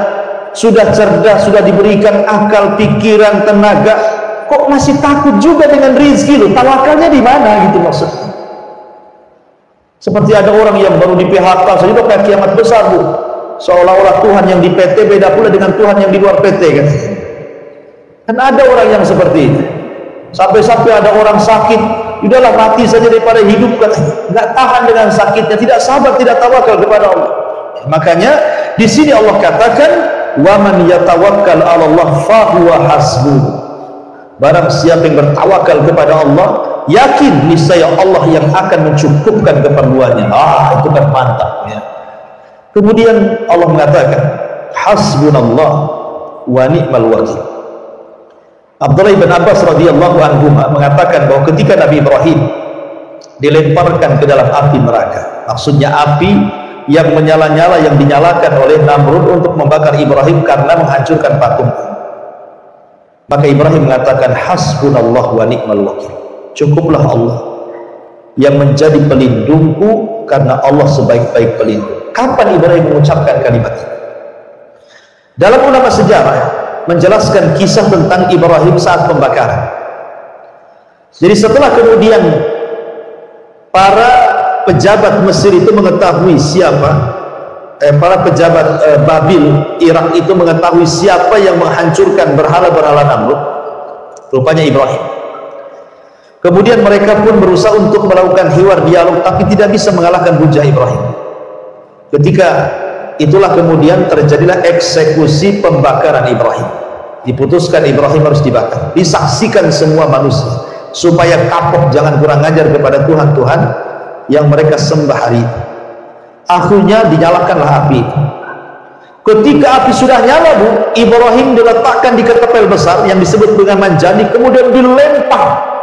sudah cerdas, sudah diberikan akal, pikiran, tenaga, kok masih takut juga dengan rizki loh? Tawakalnya di mana gitu maksudnya? Seperti ada orang yang baru di PHK saja udah kayak kiamat besar, Bu. Seolah-olah Tuhan yang di PT beda pula dengan Tuhan yang di luar PT kan? Kan ada orang yang seperti itu. Sampai-sampai ada orang sakit, udahlah mati saja daripada hidup, nggak tahan dengan sakitnya, tidak sabar, tidak tawakal kepada Allah. Makanya di sini Allah katakan, wa man yatawakkal 'ala Allah fa huwa hasbuh. Barang siapa yang bertawakal kepada Allah, yakin niscaya Allah yang akan mencukupkan keperluannya. Itu kan mantap ya. Kemudian Allah mengatakan, hasbunallah wa ni'mal wakil. Abdullah bin Abbas radhiyallahu anhu mengatakan bahwa ketika Nabi Ibrahim dilemparkan ke dalam api neraka, maksudnya api yang menyala-nyala yang dinyalakan oleh Namrud untuk membakar Ibrahim karena menghancurkan patung, maka Ibrahim mengatakan hasbunallah wa ni'mal wakil. Cukuplah Allah yang menjadi pelindungku, karena Allah sebaik-baik pelindung. Kapan Ibrahim mengucapkan kalimat ini? Dalam ulama sejarah menjelaskan kisah tentang Ibrahim saat pembakaran. Jadi setelah kemudian para pejabat Mesir itu mengetahui siapa, para pejabat Babil, Irak itu mengetahui siapa yang menghancurkan berhala-berhala Namrud, rupanya Ibrahim. Kemudian mereka pun berusaha untuk melakukan hiwar dialog, tapi tidak bisa mengalahkan hujah Ibrahim. Ketika itulah kemudian terjadilah eksekusi pembakaran Ibrahim. Diputuskan Ibrahim harus dibakar, disaksikan semua manusia supaya kapok, jangan kurang ajar kepada Tuhan-Tuhan yang mereka sembah hari itu. Akhirnya dinyalakanlah api itu. Ketika api sudah nyala, Bu, Ibrahim diletakkan di ketepel besar yang disebut dengan manjani, kemudian dilempar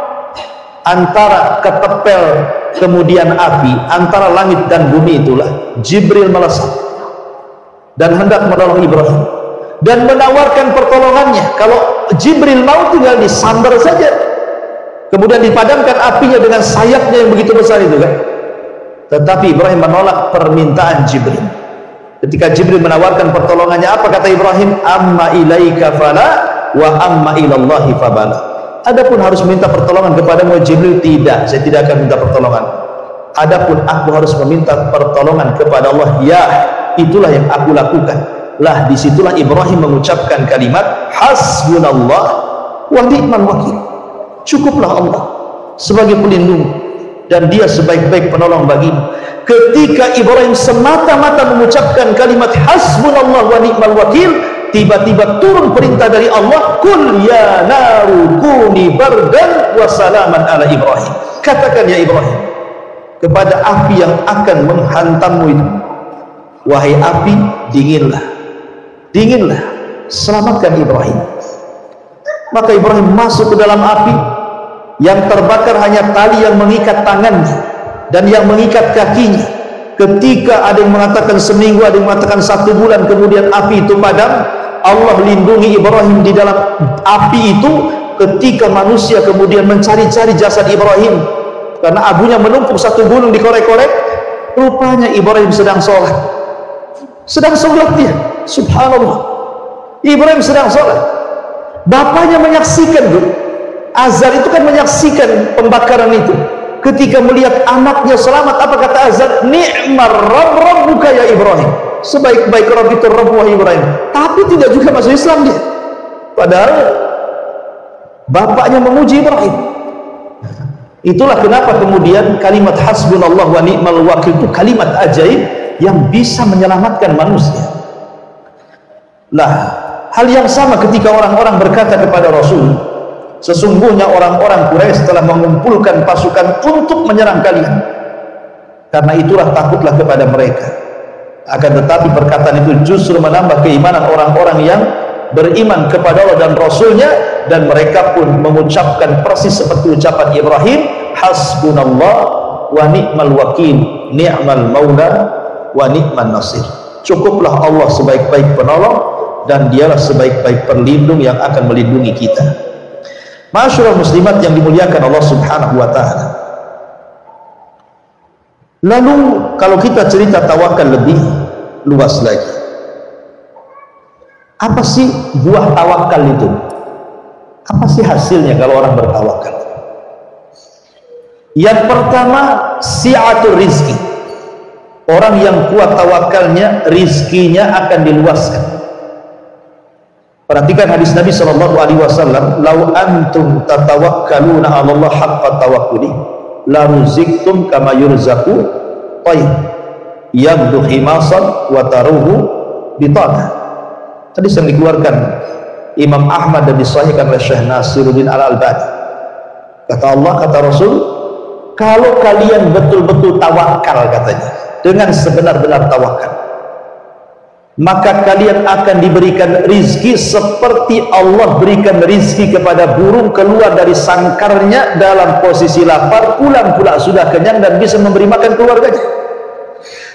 antara ketepel kemudian api, antara langit dan bumi. Itulah Jibril melesat dan hendak menolong Ibrahim dan menawarkan pertolongannya. Kalau Jibril mau tinggal disambar saja, kemudian dipadamkan apinya dengan sayapnya yang begitu besar itu kan. Tetapi Ibrahim menolak permintaan Jibril. Ketika Jibril menawarkan pertolongannya, apa kata Ibrahim? Amma ilaika fala wa amma ilallahi fabala. Adapun harus minta pertolongan kepadamu Jibril, tidak, saya tidak akan minta pertolongan. Adapun aku harus meminta pertolongan kepada Allah, ya itulah yang aku lakukan. Lah disitulah Ibrahim mengucapkan kalimat hasbunallah wa ni'mal wakil. Cukuplah Allah sebagai pelindung, dan dia sebaik-baik penolong bagimu. Ketika Ibrahim semata-mata mengucapkan kalimat hasbunallah wa ni'mal wakil, tiba-tiba turun perintah dari Allah, kul ya naru kuni bardan wa salaman ala Ibrahim. Katakan ya Ibrahim kepada api yang akan menghantammu itu, wahai api, dinginlah, dinginlah, selamatkan Ibrahim. Maka Ibrahim masuk ke dalam api, yang terbakar hanya tali yang mengikat tangannya dan yang mengikat kakinya. Ketika ada yang mengatakan seminggu, ada yang mengatakan 1 bulan, kemudian api itu padam. Allah lindungi Ibrahim di dalam api itu. Ketika manusia kemudian mencari-cari jasad Ibrahim, karena abunya menumpuk satu gunung dikorek-korek, rupanya Ibrahim sedang sholat. Sedang sholat dia, subhanallah. Ibrahim sedang sholat. Bapaknya menyaksikan, bro. Azar itu kan menyaksikan pembakaran itu. Ketika melihat anaknya selamat, apa kata Azar? Ni'mar Rabb Rabbuka ya Ibrahim. Sebaik-baik Rabb itu Rabb wahai Ibrahim. Tapi tidak juga masuk Islam dia. Padahal bapaknya memuji Ibrahim. Itulah kenapa kemudian kalimat hasbunallah wa ni'mal wakil itu kalimat ajaib yang bisa menyelamatkan manusia. Lah, hal yang sama ketika orang-orang berkata kepada Rasul, sesungguhnya orang-orang Quraisy telah mengumpulkan pasukan untuk menyerang kalian. Karena itulah takutlah kepada mereka. Akan tetapi perkataan itu justru menambah keimanan orang-orang yang beriman kepada Allah dan Rasulnya, dan mereka pun mengucapkan persis seperti ucapan Ibrahim, hasbunallah wa ni'mal wakil, ni'mal maula wa ni'man nasir. Cukuplah Allah sebaik-baik penolong, dan dialah sebaik-baik perlindung yang akan melindungi kita. Masyaallah muslimat yang dimuliakan Allah subhanahu wa ta'ala. Lalu kalau kita cerita tawakal lebih luas lagi, apa sih buah tawakal itu? Apa sih hasilnya kalau orang bertawakal? Yang pertama, si'atul rizki. Orang yang kuat tawakalnya, rizkinya akan diluaskan. Perhatikan hadis Nabi SAW, lau antum tatawakkaluna 'ala Allah haqqa tawakkuli la ruziktum kama yurzaku tayr yabdu himasan wa taruhu bitana. Hadis yang dikeluarkan Imam Ahmad dan disahihkan oleh Syekh Nasiruddin Al-Albani. Kata Allah, kata Rasul, kalau kalian betul-betul tawakal, katanya, dengan sebenar-benar tawakal, maka kalian akan diberikan rizki seperti Allah berikan rizki kepada burung keluar dari sangkarnya dalam posisi lapar, pulang pula sudah kenyang dan bisa memberi makan keluarganya.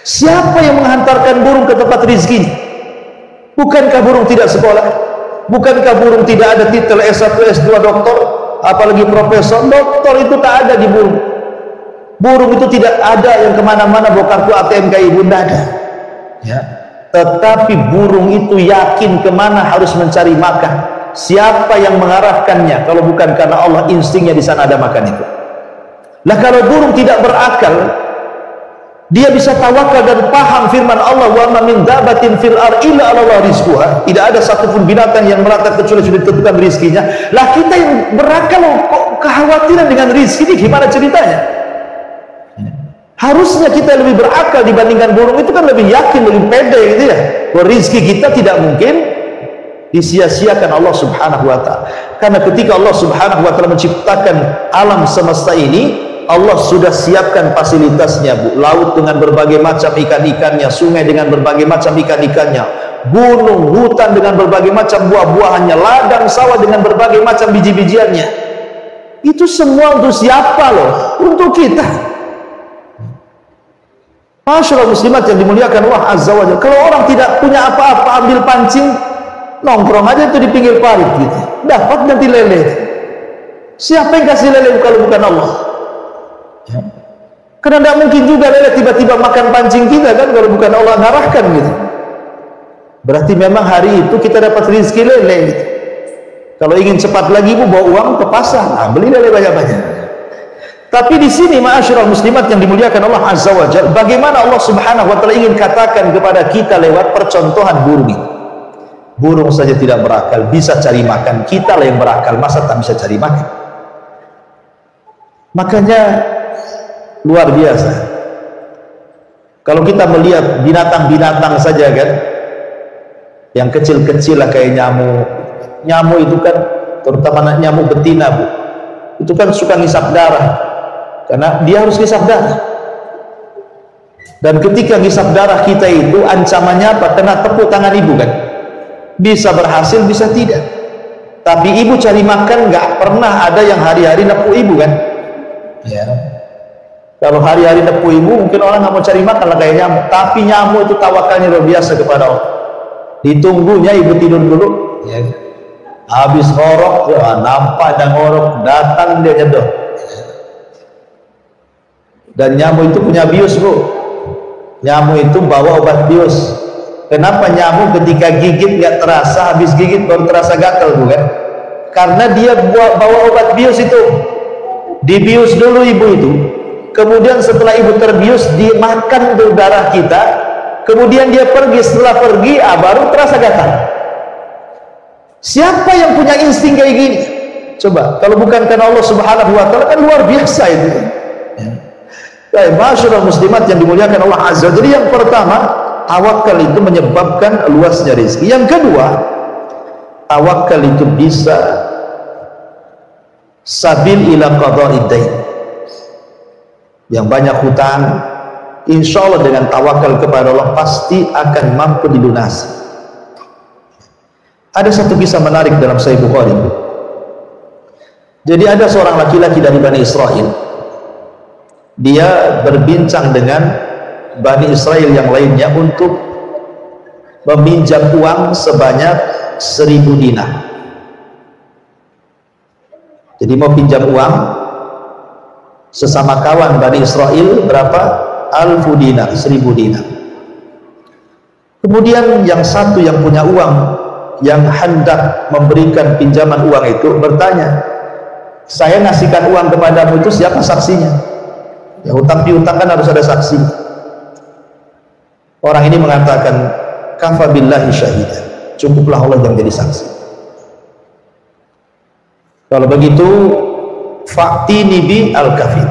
Siapa yang menghantarkan burung ke tempat rizkinya? Bukankah burung tidak sekolah? Bukankah burung tidak ada titel S1, S2, doktor, apalagi profesor? Doktor itu tak ada di burung. Burung itu tidak ada yang kemana-mana bawa kartu ATM kayak ibu, tidak ada. Ya. Tetapi burung itu yakin kemana harus mencari makan. Siapa yang mengarahkannya kalau bukan karena Allah? Instingnya di sana ada makan itu. Lah kalau burung tidak berakal, dia bisa tawakal dan paham firman Allah, wa ma min dabatin fil ardi illa 'ala Allah rizquha. Tidak ada satupun binatang yang melata kecuali sudah ditentukan rizkinya. Lah kita yang berakal kok kekhawatiran dengan rizki ini, gimana ceritanya? Harusnya kita lebih berakal dibandingkan burung itu, kan lebih yakin, lebih pede gitu ya, bahwa rizki kita tidak mungkin disia-siakan Allah subhanahu wa ta'ala. Karena ketika Allah subhanahu wa ta'ala menciptakan alam semesta ini, Allah sudah siapkan fasilitasnya, Bu. Laut dengan berbagai macam ikan-ikannya, sungai dengan berbagai macam ikan-ikannya, gunung, hutan dengan berbagai macam buah-buahannya, ladang sawah dengan berbagai macam biji-bijiannya. Itu semua untuk siapa loh? Untuk kita. Masyaallah muslimat yang dimuliakan Allah azza wa jalla. Kalau orang tidak punya apa-apa, ambil pancing, nongkrong aja itu di pinggir parit gitu, dapat nanti lele. Siapa yang kasih lele kalau bukan Allah? Ya. Karena tidak mungkin juga lele tiba-tiba makan pancing kita kan, kalau bukan Allah ngarahkan gitu. Berarti memang hari itu kita dapat rezeki lele gitu. Kalau ingin cepat lagi, Bu, bawa uang ke pasar, nah, beli lele banyak-banyak. Tapi di sini ma'asyiral muslimat yang dimuliakan Allah azza wa jalla, bagaimana Allah subhanahu wa ta'ala ingin katakan kepada kita lewat percontohan burung itu. Burung saja tidak berakal, bisa cari makan. Kita lah yang berakal, masa tak bisa cari makan? Makanya luar biasa. Kalau kita melihat binatang-binatang saja kan, yang kecil-kecil lah kayak nyamuk itu kan, terutama nyamuk betina Bu, itu kan suka ngisap darah, karena dia harus ngisap darah. Dan ketika ngisap darah kita itu ancamannya apa? Kena tepuk tangan ibu kan, bisa berhasil bisa tidak. Tapi ibu cari makan nggak pernah ada yang hari-hari nepuk ibu kan ya. Kalau hari-hari nepuk ibu mungkin orang nggak mau cari makan lah kayak nyamuk, tapi nyamuk itu tawakalnya luar biasa kepada Allah. Ditunggunya ibu tidur dulu ya. Habis ngorok ya, nampak ada ngorok, datang dia nyedoh. Dan nyamuk itu punya bius Bu, nyamuk itu bawa obat bius. Kenapa nyamuk ketika gigit nggak terasa, habis gigit baru terasa gatal bukan? Karena dia bawa obat bius itu, dibius dulu ibu itu, kemudian setelah ibu terbius dimakan tuh darah kita, kemudian dia pergi, setelah pergi baru terasa gatal. Siapa yang punya insting kayak gini? Coba, kalau bukan karena Allah Subhanahu wa Ta'ala, kan luar biasa itu. Baik, masyaallah muslimat yang dimuliakan Allah Azza. Jadi yang pertama, tawakal itu menyebabkan luasnya rezeki. Yang kedua, tawakal itu bisa sabil ila qada'id dain. Yang banyak hutang, insya Allah dengan tawakal kepada Allah pasti akan mampu dilunasi. Ada satu kisah menarik dalam Sahih Bukhari. Jadi ada seorang laki-laki dari Bani Israel, dia berbincang dengan Bani Israel yang lainnya untuk meminjam uang sebanyak 1000 dinar. Jadi mau pinjam uang sesama kawan Bani Israel berapa? 1000 dinar, 1000 dinar. Kemudian yang satu yang punya uang, yang hendak memberikan pinjaman uang itu bertanya, saya ngasihkan uang kepadamu itu siapa saksinya? Ya hutang piutang kan harus ada saksi. Orang ini mengatakan, kafa billahi syahidan, cukuplah Allah yang jadi saksi. Kalau begitu, fa'tini bi al-kafil.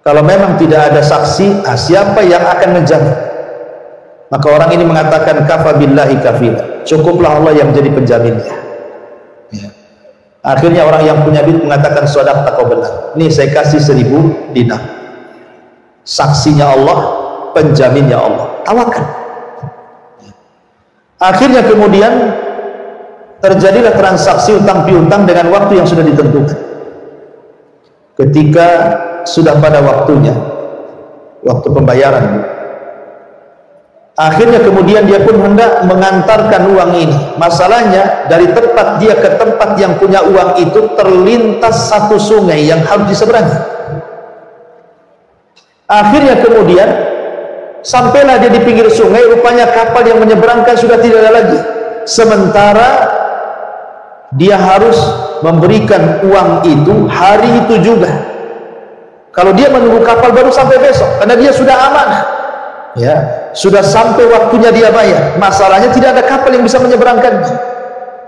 Kalau memang tidak ada saksi, siapa yang akan menjamin? Maka orang ini mengatakan, kafa billahi kafil, cukuplah Allah yang jadi penjaminnya. Ya. Akhirnya orang yang punya duit mengatakan, shadaqta kau benar. Nih saya kasih 1000 dinar. Saksinya Allah, penjaminnya Allah, tawakal. Akhirnya kemudian terjadilah transaksi utang piutang dengan waktu yang sudah ditentukan. Ketika sudah pada waktunya, waktu pembayaran, akhirnya kemudian dia pun hendak mengantarkan uang ini. Masalahnya dari tempat dia ke tempat yang punya uang itu terlintas satu sungai yang harus diseberangi. Akhirnya kemudian sampailah dia di pinggir sungai, rupanya kapal yang menyeberangkan sudah tidak ada lagi. Sementara dia harus memberikan uang itu hari itu juga. Kalau dia menunggu kapal baru sampai besok, karena dia sudah amanah. Ya, sudah sampai waktunya dia bayar. Masalahnya tidak ada kapal yang bisa menyeberangkannya.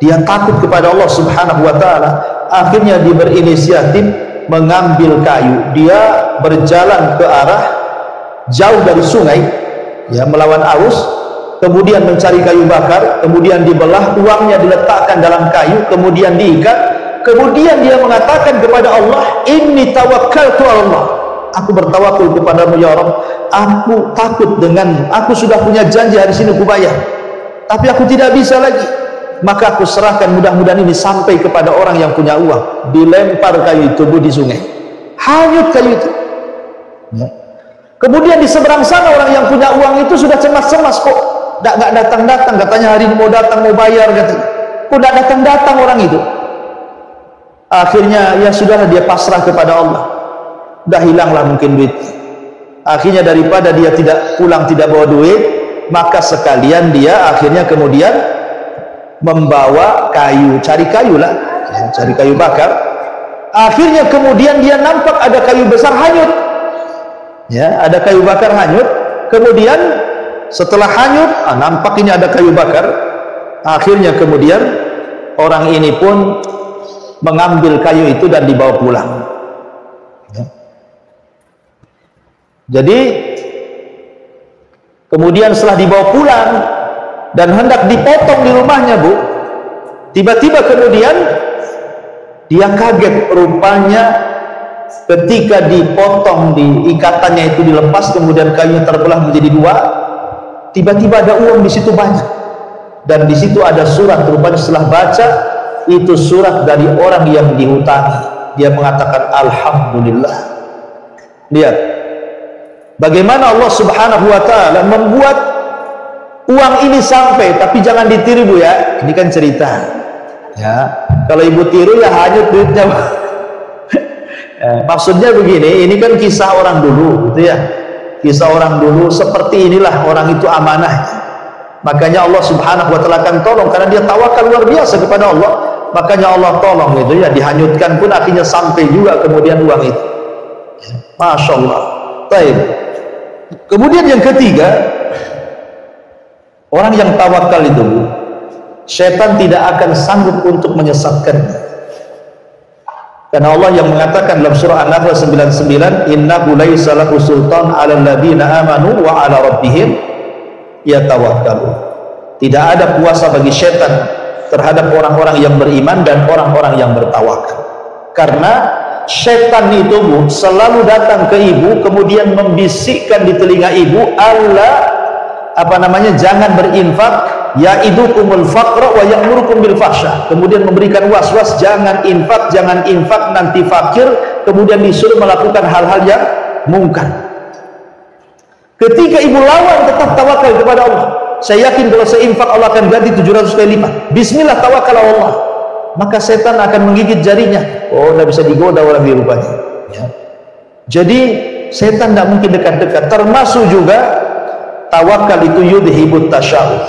Dia takut kepada Allah Subhanahu wa Ta'ala. Akhirnya dia berinisiatif mengambil kayu. Dia berjalan ke arah jauh dari sungai, ya, melawan arus, kemudian mencari kayu bakar, kemudian dibelah, uangnya diletakkan dalam kayu, kemudian diikat, kemudian dia mengatakan kepada Allah, inni tawakkaltu Allah, aku bertawakal kepadamu ya Allah, aku takut dengan, aku sudah punya janji hari sini aku bayar, tapi aku tidak bisa lagi, maka aku serahkan, mudah-mudahan ini sampai kepada orang yang punya uang. Dilempar kayu itu di sungai, hanyut kayu itu, ya. Kemudian di seberang sana orang yang punya uang itu sudah cemas-cemas, kok nggak datang-datang, katanya hari ini mau datang, mau bayar, katanya. Kok nggak datang-datang orang itu? Akhirnya ya sudahlah, dia pasrah kepada Allah. Udah hilanglah mungkin duit. Akhirnya daripada dia tidak pulang tidak bawa duit, maka sekalian dia akhirnya kemudian membawa kayu, cari kayu lah, ya, cari kayu bakar. Akhirnya kemudian dia nampak ada kayu besar hanyut. Ya, ada kayu bakar hanyut. Kemudian setelah hanyut, nampak ini ada kayu bakar. Akhirnya kemudian orang ini pun mengambil kayu itu dan dibawa pulang. Ya. Jadi kemudian setelah dibawa pulang dan hendak dipotong di rumahnya, Bu, tiba-tiba kemudian dia kaget, rupanya ketika dipotong, di ikatannya itu dilepas, kemudian kayunya terbelah menjadi dua, tiba-tiba ada uang di situ banyak, dan di situ ada surat. Rupanya setelah baca, itu surat dari orang yang dihutangi. Dia mengatakan alhamdulillah. Lihat bagaimana Allah Subhanahu wa taala membuat uang ini sampai, tapi jangan ditiru, Bu, ya. Ini kan cerita. Ya, kalau ibu tiru ya hanyut duitnya. Maksudnya begini, ini kan kisah orang dulu, gitu ya. Kisah orang dulu, seperti inilah orang itu amanah. Makanya Allah Subhanahu wa taala akan tolong karena dia tawakal luar biasa kepada Allah. Makanya Allah tolong, gitu ya. Dihanyutkan pun akhirnya sampai juga kemudian uang itu. Masya Allah. Baik. Kemudian yang ketiga, orang yang tawakal itu, setan tidak akan sanggup untuk menyesatkannya. Karena Allah yang mengatakan dalam surah An-Nahl 99, innahu laisa lahu sultan 'alal ladzina amanu wa 'ala rabbihim yatawakkalun. Tidak ada kuasa bagi setan terhadap orang-orang yang beriman dan orang-orang yang bertawakal. Karena setan itu, Bu, selalu datang ke ibu kemudian membisikkan di telinga ibu, Allah jangan berinfak, ya'idukumul faqra wa ya'murukum bil fahsya. Kemudian memberikan was-was, jangan infak nanti fakir, kemudian disuruh melakukan hal-hal yang mungkar. Ketika ibu lawan tetap tawakal kepada Allah, saya yakin kalau saya infak Allah akan ganti 700 kali lipat. Bismillah, tawakal Allah. Maka setan akan menggigit jarinya. Oh, tidak bisa digoda orang di rupanya. Ya. Jadi setan tidak mungkin dekat-dekat. Termasuk juga tawakal itu yudhibut tasya'uf,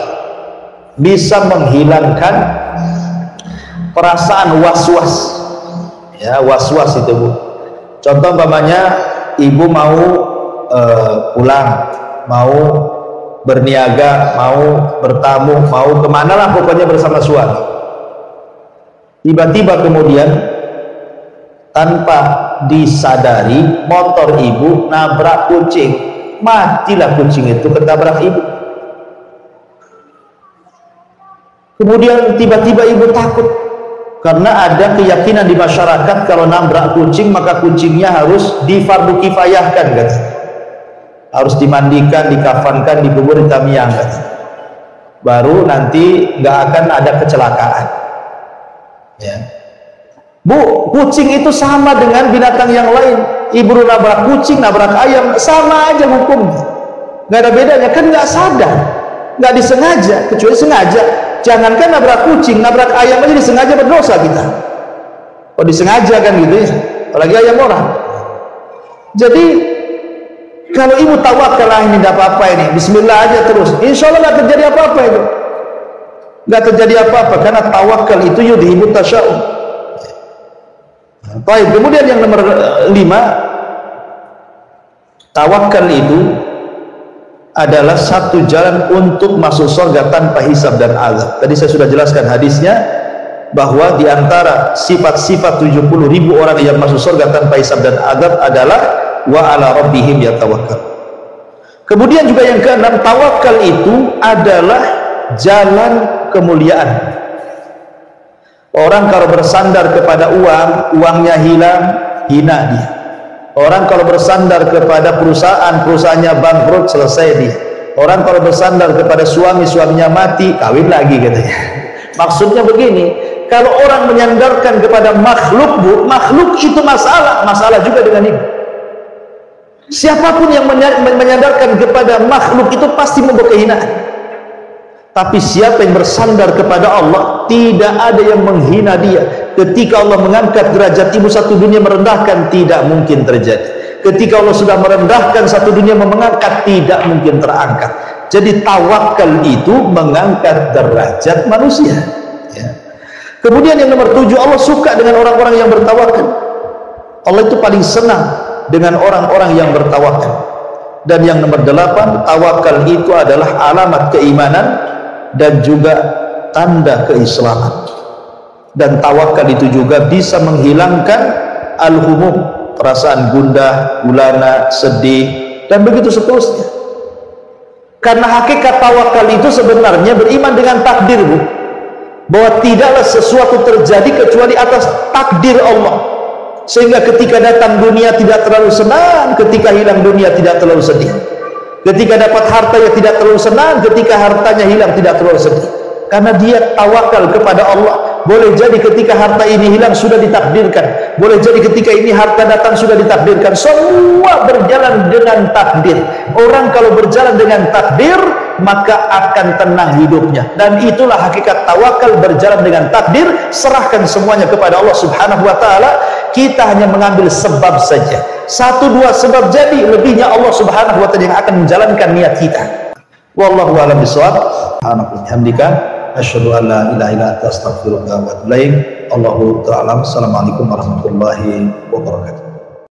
bisa menghilangkan perasaan was-was. Ya, was-was itu, Bu. Contoh umpamanya ibu mau pulang, mau berniaga, mau bertamu, mau kemana lah pokoknya bersama suami. Tiba-tiba kemudian tanpa disadari motor ibu nabrak kucing, matilah kucing itu ketabrak ibu. Kemudian tiba-tiba ibu takut karena ada keyakinan di masyarakat kalau nabrak kucing maka kucingnya harus difardu kifayahkan, kan? Harus dimandikan, dikafankan, dikubur di tamiang, kan? Baru nanti nggak akan ada kecelakaan. Ya. Bu, kucing itu sama dengan binatang yang lain. Ibu nabrak kucing, nabrak ayam, sama aja hukumnya. Nggak ada bedanya, kan nggak sadar, nggak disengaja. Kecuali sengaja, jangankan nabrak kucing, nabrak ayam aja disengaja berdosa kita. Oh, disengaja kan gitu ya, apalagi ayam orang. Jadi kalau ibu tawakal, ini tidak apa-apa, ini bismillah aja terus, insya Allah nggak terjadi apa-apa itu. Nggak terjadi apa-apa karena tawakal itu yudhibut tasya'uf. Baik, kemudian yang nomor 5, tawakal itu adalah satu jalan untuk masuk surga tanpa hisab dan azab. Tadi saya sudah jelaskan hadisnya bahwa di antara sifat-sifat 70.000 orang yang masuk surga tanpa hisab dan azab adalah wa ala rabbihim yatawakkal. Kemudian juga yang keenam, tawakal itu adalah jalan kemuliaan. Orang kalau bersandar kepada uang, uangnya hilang, hina dia. Orang kalau bersandar kepada perusahaan, perusahaannya bangkrut, selesai dia. Orang kalau bersandar kepada suami, suaminya mati, kawin lagi katanya. Maksudnya begini, kalau orang menyandarkan kepada makhluk, Bu, makhluk itu masalah juga dengan ibu. Siapapun yang menyandarkan kepada makhluk itu pasti membawa kehinaan. Tapi siapa yang bersandar kepada Allah, tidak ada yang menghina dia. Ketika Allah mengangkat derajat ibu, satu dunia merendahkan, tidak mungkin terjadi. Ketika Allah sudah merendahkan, satu dunia mengangkat, tidak mungkin terangkat. Jadi tawakal itu mengangkat derajat manusia, ya. Kemudian yang nomor 7, Allah suka dengan orang-orang yang bertawakal. Allah itu paling senang dengan orang-orang yang bertawakal. Dan yang nomor 8, tawakal itu adalah alamat keimanan dan juga tanda keislaman. Dan tawakal itu juga bisa menghilangkan al-humum, perasaan gundah, gulana, sedih, dan begitu seterusnya. Karena hakikat tawakal itu sebenarnya beriman dengan takdir, Bu, bahwa tidaklah sesuatu terjadi kecuali atas takdir Allah. Sehingga ketika datang dunia tidak terlalu senang, ketika hilang dunia tidak terlalu sedih. Ketika dapat harta ya tidak terlalu senang, ketika hartanya hilang tidak terlalu sedih. Karena dia tawakal kepada Allah. Boleh jadi ketika harta ini hilang sudah ditakdirkan, boleh jadi ketika ini harta datang sudah ditakdirkan. Semua berjalan dengan takdir. Orang kalau berjalan dengan takdir, maka akan tenang hidupnya. Dan itulah hakikat tawakal, berjalan dengan takdir. Serahkan semuanya kepada Allah Subhanahu wa ta'ala. Kita hanya mengambil sebab saja. Satu dua sebab jadi, lebihnya Allah Subhanahu wa ta'ala yang akan menjalankan niat kita. Wallahu a'lam bishawab. Subhanaka wa bihamdika asyhadu an la ilaha illa anta astaghfiruka wa atubu ilaik. Allahu ta'ala. Assalamualaikum warahmatullahi wabarakatuh.